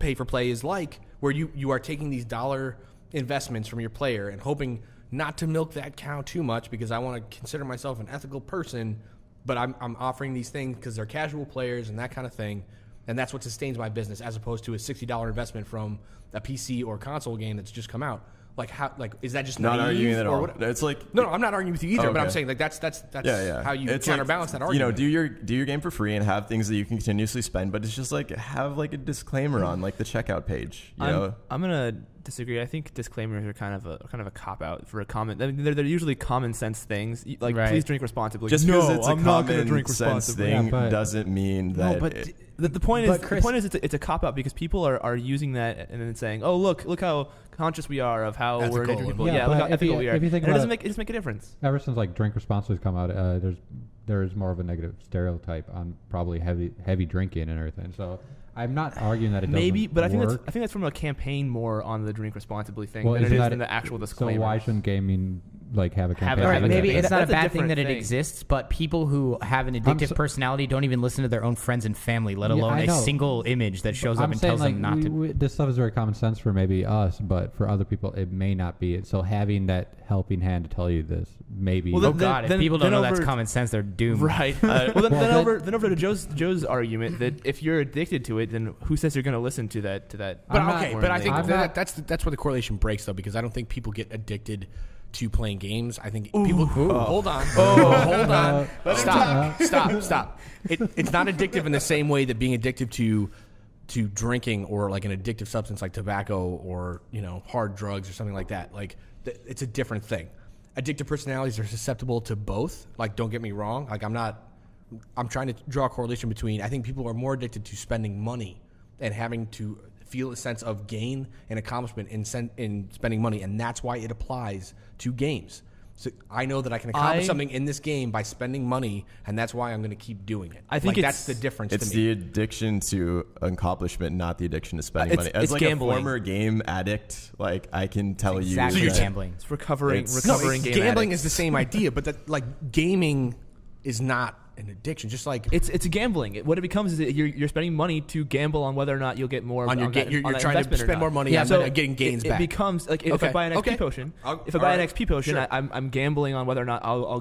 pay for play is like, where you are taking these dollar investments from your player and hoping not to milk that cow too much, because I want to consider myself an ethical person, but I'm offering these things because they're casual players and that kind of thing, and that's what sustains my business, as opposed to a $60 investment from a PC or console game that's just come out. Like how? Like, is that just not naive, arguing at all? What? It's like no, I'm not arguing with you either. Okay. But I'm saying like that's how you counterbalance that argument. Do your game for free and have things that you can continuously spend, but it's just like have like a disclaimer on like the checkout page. I'm gonna disagree. I think disclaimers are kind of a cop out for a comment. I mean, they're usually common sense things. Like, please drink responsibly. Just because it's a common sense thing doesn't mean that. No, but the point is it's a cop out, because people are using that and then saying, oh look how conscious we are of how ethical. We're endangering people. Yeah, look how ethical we are. If you think and about it doesn't make a difference. Ever since like drink responsibly come out, there is more of a negative stereotype on probably heavy drinking and everything. So I'm not arguing that it doesn't but I think work. that's from a campaign more on the drink responsibly thing than it is from the actual disclaimer. So why shouldn't gaming like have a campaign. All right, maybe it's not a That's a bad thing different that it thing. exists, but people who have an addictive personality don't even listen to their own friends and family, let alone a single image that shows up and tells them not to. This stuff is very common sense for maybe us, but for other people, it may not be. So having that helping hand to tell you this, maybe. Well, if people don't know that's common sense, they're doomed. Right. Then over to Joe's argument that if you're addicted to it, then who says you're going to listen to that? But I think that's where the correlation breaks, though, because I don't think people get addicted to playing games. I think people. Hold on. Hold on. Stop. It's not addictive in the same way that being addicted to drinking or like an addictive substance like tobacco or hard drugs or something like that. Like it's a different thing. Addictive personalities are susceptible to both. Like, don't get me wrong. Like, I'm trying to draw a correlation between. I think people are more addicted to spending money and having to feel a sense of gain and accomplishment in spending money, and that's why it applies to games. So I know that I can accomplish something in this game by spending money, and that's why I'm going to keep doing it. I think that's the difference. It's to me. the addiction to accomplishment, not the addiction to spending money. As it's like gambling. a former game addict, like I can tell you, exactly you're gambling. It's recovering game gambling addicts. is the same idea, but that like gaming is not an addiction. Just like it's gambling. What it becomes is that you're spending money to gamble on whether or not you'll get more on your you're trying to spend more money on getting gains back. It becomes like if I buy an XP potion. If I buy an XP potion, I'm gambling on whether or not I'll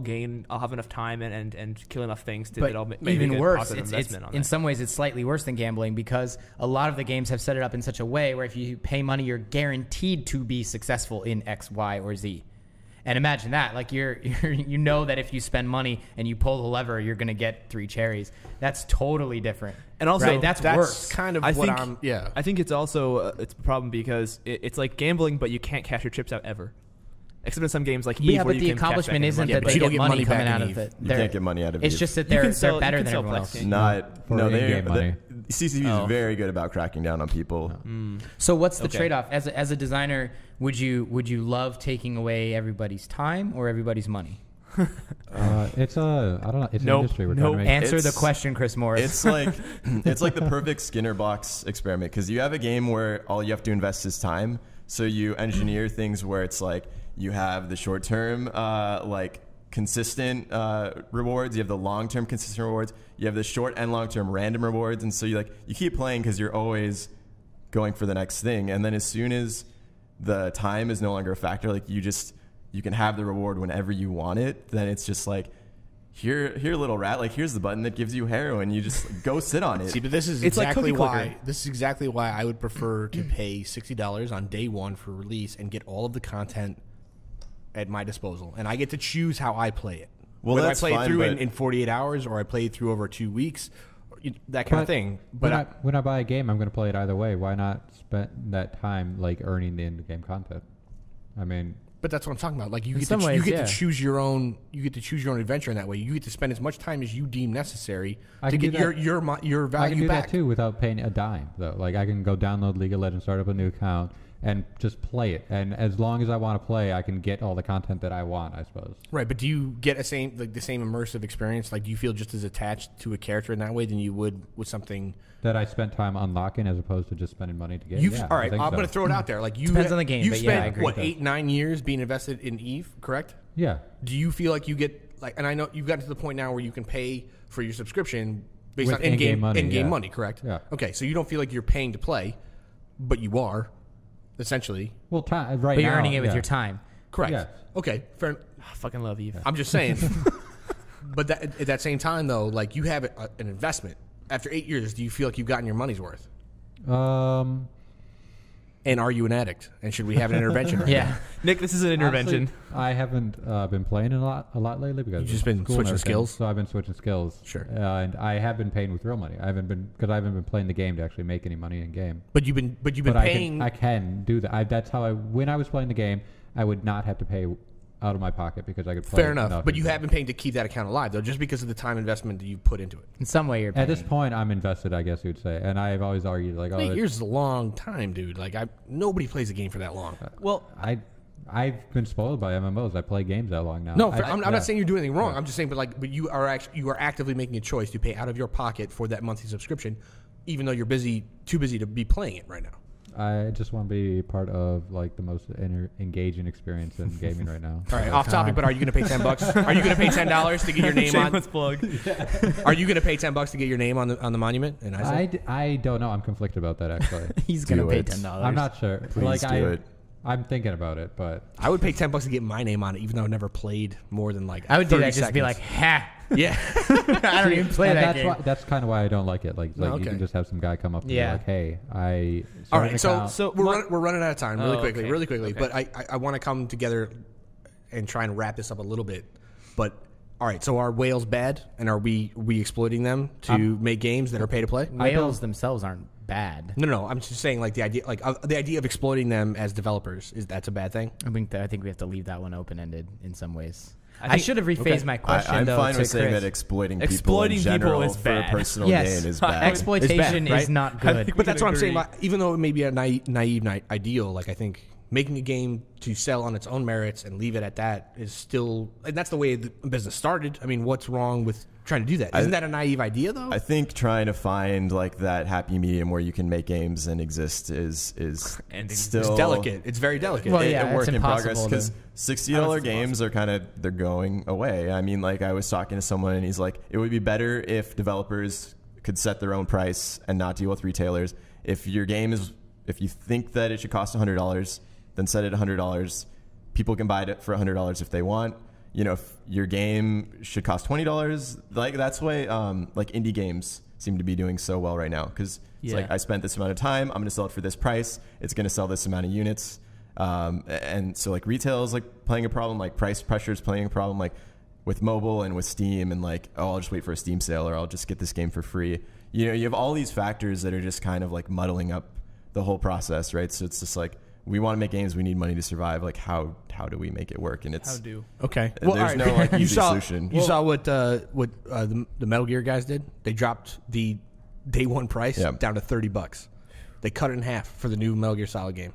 have enough time and kill enough things to that I'll make even a worse. positive investment on in that. some ways, it's slightly worse than gambling because a lot of the games have set it up in such a way where if you pay money, you're guaranteed to be successful in X, Y, or Z. And imagine that, like you know that if you spend money and you pull the lever, you're going to get 3 cherries. That's totally different. And also, right? that's worse. Kind of I what think, I'm. Yeah, I think it's also it's a problem because it's like gambling, but you can't cash your chips out ever. Except in some games like Eve, yeah, where but you the can cash accomplishment back isn't in that money. they don't get get money money coming back out in of it. you can't get money out of It's Eve. just that You can they're better than sell everyone Plex else. games. No, in-game money. CCP is very good about cracking down on people. So what's the Okay. trade-off? As a designer, would you love taking away everybody's time or everybody's money? It's I don't know. It's an Nope. industry. We're Nope. trying to make. Answer the question, Chris Morris. It's like the perfect Skinner box experiment because you have a game where all you have to invest is time. So you engineer things where it's like you have the short term like consistent rewards, you have the long term consistent rewards, you have the short and long term random rewards, and so you keep playing because you're always going for the next thing. And then as soon as the time is no longer a factor, like you can have the reward whenever you want it, then it's just like, here, little rat, like here's the button that gives you heroin. You just go sit on it. See, but this is It's like exactly cookie why. clicker. This is exactly why I would prefer to pay $60 on day one for release and get all of the content at my disposal, and I get to choose how I play it. Well, whether that's I play fine, it through but- in 48 hours or I play it through over 2 weeks, that kind of thing. But when I buy a game, I'm going to play it either way. Why not spend that time like earning the in-game content? I mean, But that's what I'm talking about. Like you In get some to, ways, you get yeah. to choose your own. You get to choose your own adventure in that way. You get to spend as much time as you deem necessary I to can get do that. your value I can do back. that too without paying a dime, though. Like I can go download League of Legends, start up a new account, and just play it. And as long as I want to play, I can get all the content that I want, I suppose. Right, but do you get the same immersive experience? Like, do you feel just as attached to a character in that way than you would with something? That I spent time unlocking as opposed to just spending money to get. You've, Yeah, all I right, think I'm so. going to throw it out there. Like you Depends on the game, You but spent yeah, I agree what with that. 8-9 years being invested in Eve, correct? Yeah. Do you feel like you get like? And I know you've gotten to the point now where you can pay for your subscription based With on in-game money, yeah. money, correct? Yeah. Okay, so you don't feel like you're paying to play, but you are, essentially. Well, time right but now. you're earning it with yeah. your time. Correct. Yes. Okay, fair. I fucking love Eve. I'm just saying. But at that same time, though, like you have an investment. After 8 years, do you feel like you've gotten your money's worth? And are you an addict? And should we have an intervention? Right Yeah. now? Nick, this is an intervention. Honestly, I haven't been playing a lot lately because You've just of been school and switching everything. skills? So I've been switching skills. Sure. And I have been paying with real money. I haven't been playing the game to actually make any money in game. But you've been But paying. I can do that. That's how when I was playing the game, I would not have to pay out of my pocket because I could play. Fair enough. enough But you in-game. have been paying to keep that account alive, though, just because of the time investment that you put into it. In some way, you're paying. At this point, I'm invested, I guess you would say, and I've always argued like, 8 years is a long time, dude. Like nobody plays a game for that long. Well, I've been spoiled by MMOs. I play games that long now. No, I'm yeah. not saying you're doing anything wrong. I'm just saying, but you are actively making a choice to pay out of your pocket for that monthly subscription, even though you're too busy to be playing it right now. I just want to be part of like the most engaging experience in gaming right now. All right, off topic, but are you going to pay $10? Are you going to pay $10 to get your name on? Plug. Are you going to pay $10 to get your name on the monument? And I don't know. I'm conflicted about that actually. He's going to pay $10. I'm not sure. Please do it. I'm thinking about it, but I would pay $10 to get my name on it, even though I've never played more than like. I would do that. Just Be like, ha. Yeah, I don't even play that game. That's kind of why I don't like it. Like okay. You can just have some guy come up and be like, "Hey, all right." So we're running out of time really quickly. Okay. But I want to come together and try and wrap this up a little bit. But all right, so are whales bad, and are we exploiting them to make games that are pay to play? Whales themselves aren't bad. No. I'm just saying, like the idea of exploiting them as developers that's a bad thing. I think we have to leave that one open ended in some ways. I should have rephrased my question. I'm though, fine with saying Chris. that exploiting people in general is bad. for a personal gain is bad. Exploitation is not good. But that's what I'm saying. Like, even though it may be a naive ideal, like I think making a game to sell on its own merits and leave it at that is still, and that's the way the business started. I mean, what's wrong with trying to do that? Isn't that a naive idea, though? I think trying to find like that happy medium where you can make games and exist is still it's delicate. It's very delicate. Well, a work in progress because $60 games are they're going away. I mean, like I was talking to someone and he's like, it would be better if developers could set their own price and not deal with retailers. If your game if you think that it should cost $100, then set it $100. People can buy it for $100 if they want. You know, if your game should cost $20, like that's why like indie games seem to be doing so well right now, because it's like I spent this amount of time, I'm going to sell it for this price, it's going to sell this amount of units, and so like retail is like playing a problem, like price pressure is playing a problem, like with mobile and with Steam, and like I'll just wait for a Steam sale or I'll just get this game for free. You know, you have all these factors that are just kind of like muddling up the whole process, right? So it's just like, we want to make games, we need money to survive. Like how do we make it work? And it's okay. Well, there's no like easy solution. You saw what the Metal Gear guys did? They dropped the day one price down to $30. They cut it in half for the new Metal Gear Solid game.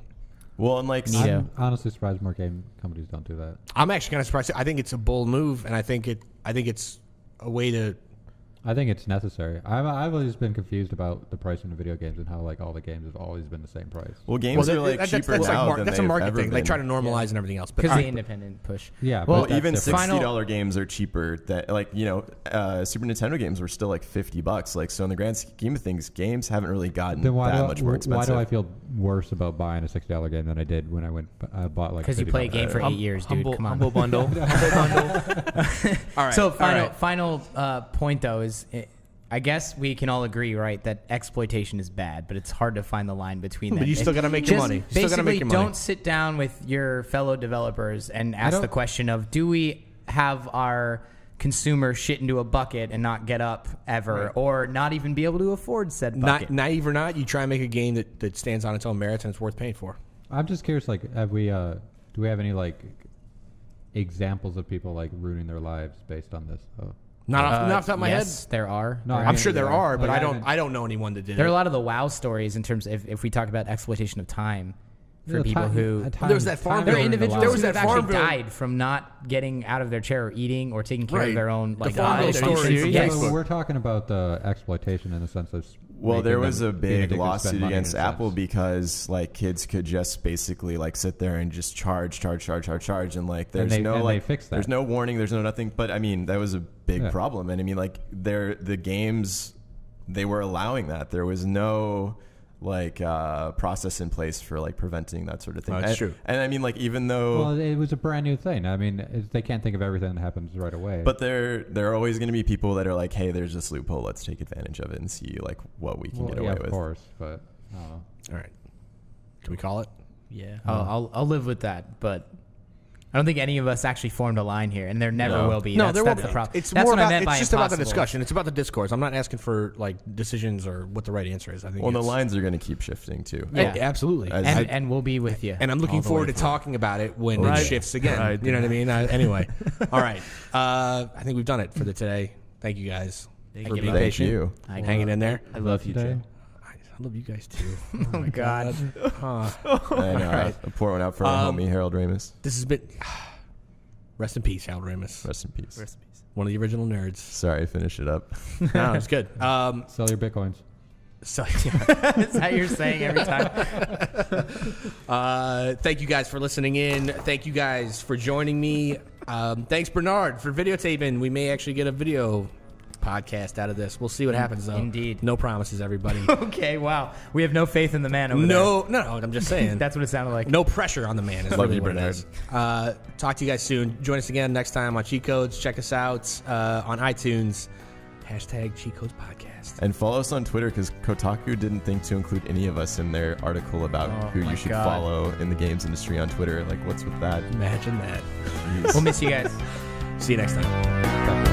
Well, and like I'm honestly surprised more game companies don't do that. I'm actually kind of surprised. I think it's a bold move, and I think it's a way to. I think it's necessary. I've always been confused about the pricing of video games and how like all the games have always been the same price. Well, games are like cheaper now than that's a market thing. Been. They try to normalize and everything else, because the independent push. Yeah, well, even $60 games are cheaper. That like Super Nintendo games were still like $50. Like so, in the grand scheme of things, games haven't really gotten that much more expensive. Why do I feel worse about buying a $60 game than I did when I bought like? Because you play a game for 8 years, dude. Come on, humble bundle. All right. So final point though is. I guess we can all agree, right, that exploitation is bad, but it's hard to find the line between that. But you still got to make your money. Basically, don't sit down with your fellow developers and ask the question of, do we have our consumer shit into a bucket and not get up ever, or not even be able to afford said bucket? Naive or not, you try and make a game that stands on its own merits and it's worth paying for. I'm just curious, like, do we have any, like, examples of people, like, ruining their lives based on this? Not off the top of my head. Yes, there are. No, I'm sure there are, but I don't know anyone that did. There are a lot of the WoW stories in terms of if we talk about exploitation of time for people who there was that farm. There are individuals who have actually died from not getting out of their chair or eating or taking care of their own. Like the Farmville story. Yes, we're talking about the exploitation in the sense of. Well, there was a big lawsuit against Apple because like kids could just basically like sit there and just charge, and like there's there's no warning, there's no nothing. But I mean, that was a big problem, and I mean, like the games, they were allowing that. There was no like process in place for like preventing that sort of thing. That's true. And I mean, like even though it was a brand new thing. I mean, they can't think of everything that happens right away. But there are always going to be people that are like, hey, there's this loophole. Let's take advantage of it and see like what we can get away with. Of course, but I don't know. All right, can we call it? Yeah, I'll live with that, but. I don't think any of us actually formed a line here, and there never will be. No, there won't be. The problem. It's that's more what about, I meant by it's just impossible. about the discussion. It's about the discourse. I'm not asking for like decisions or what the right answer is. I think. Well, the lines are going to keep shifting too. Yeah, absolutely. And we'll be with you. And I'm looking forward to talking about it when it shifts again. Right. You know what I mean? Anyway, all right. I think we've done it for today. Thank you guys for being patient. Hanging in there. I love you, Joe. I love you guys too. Oh my God. I know. Right. I'll pour one out for our homie Harold Ramis. This has been. Rest in peace, Harold Ramis. Rest in peace. One of the original nerds. Sorry, finish it up. No, it's good. Sell your Bitcoins. So Is that you're saying every time? thank you guys for listening in. Thank you guys for joining me. Thanks, Bernard, for videotaping. We may actually get a video podcast out of this. We'll see what happens, though. Indeed. No promises, everybody. Okay, wow. We have no faith in the man over there. No, I'm just saying. That's what it sounded like. No pressure on the man is Love really you, what it Bernard. is. Talk to you guys soon. Join us again next time on Cheat Codes. Check us out on iTunes. Hashtag Cheat Codes Podcast. And follow us on Twitter because Kotaku didn't think to include any of us in their article about who you should follow in the games industry on Twitter. Like, what's with that? Imagine that. Jeez. We'll miss you guys. See you next time.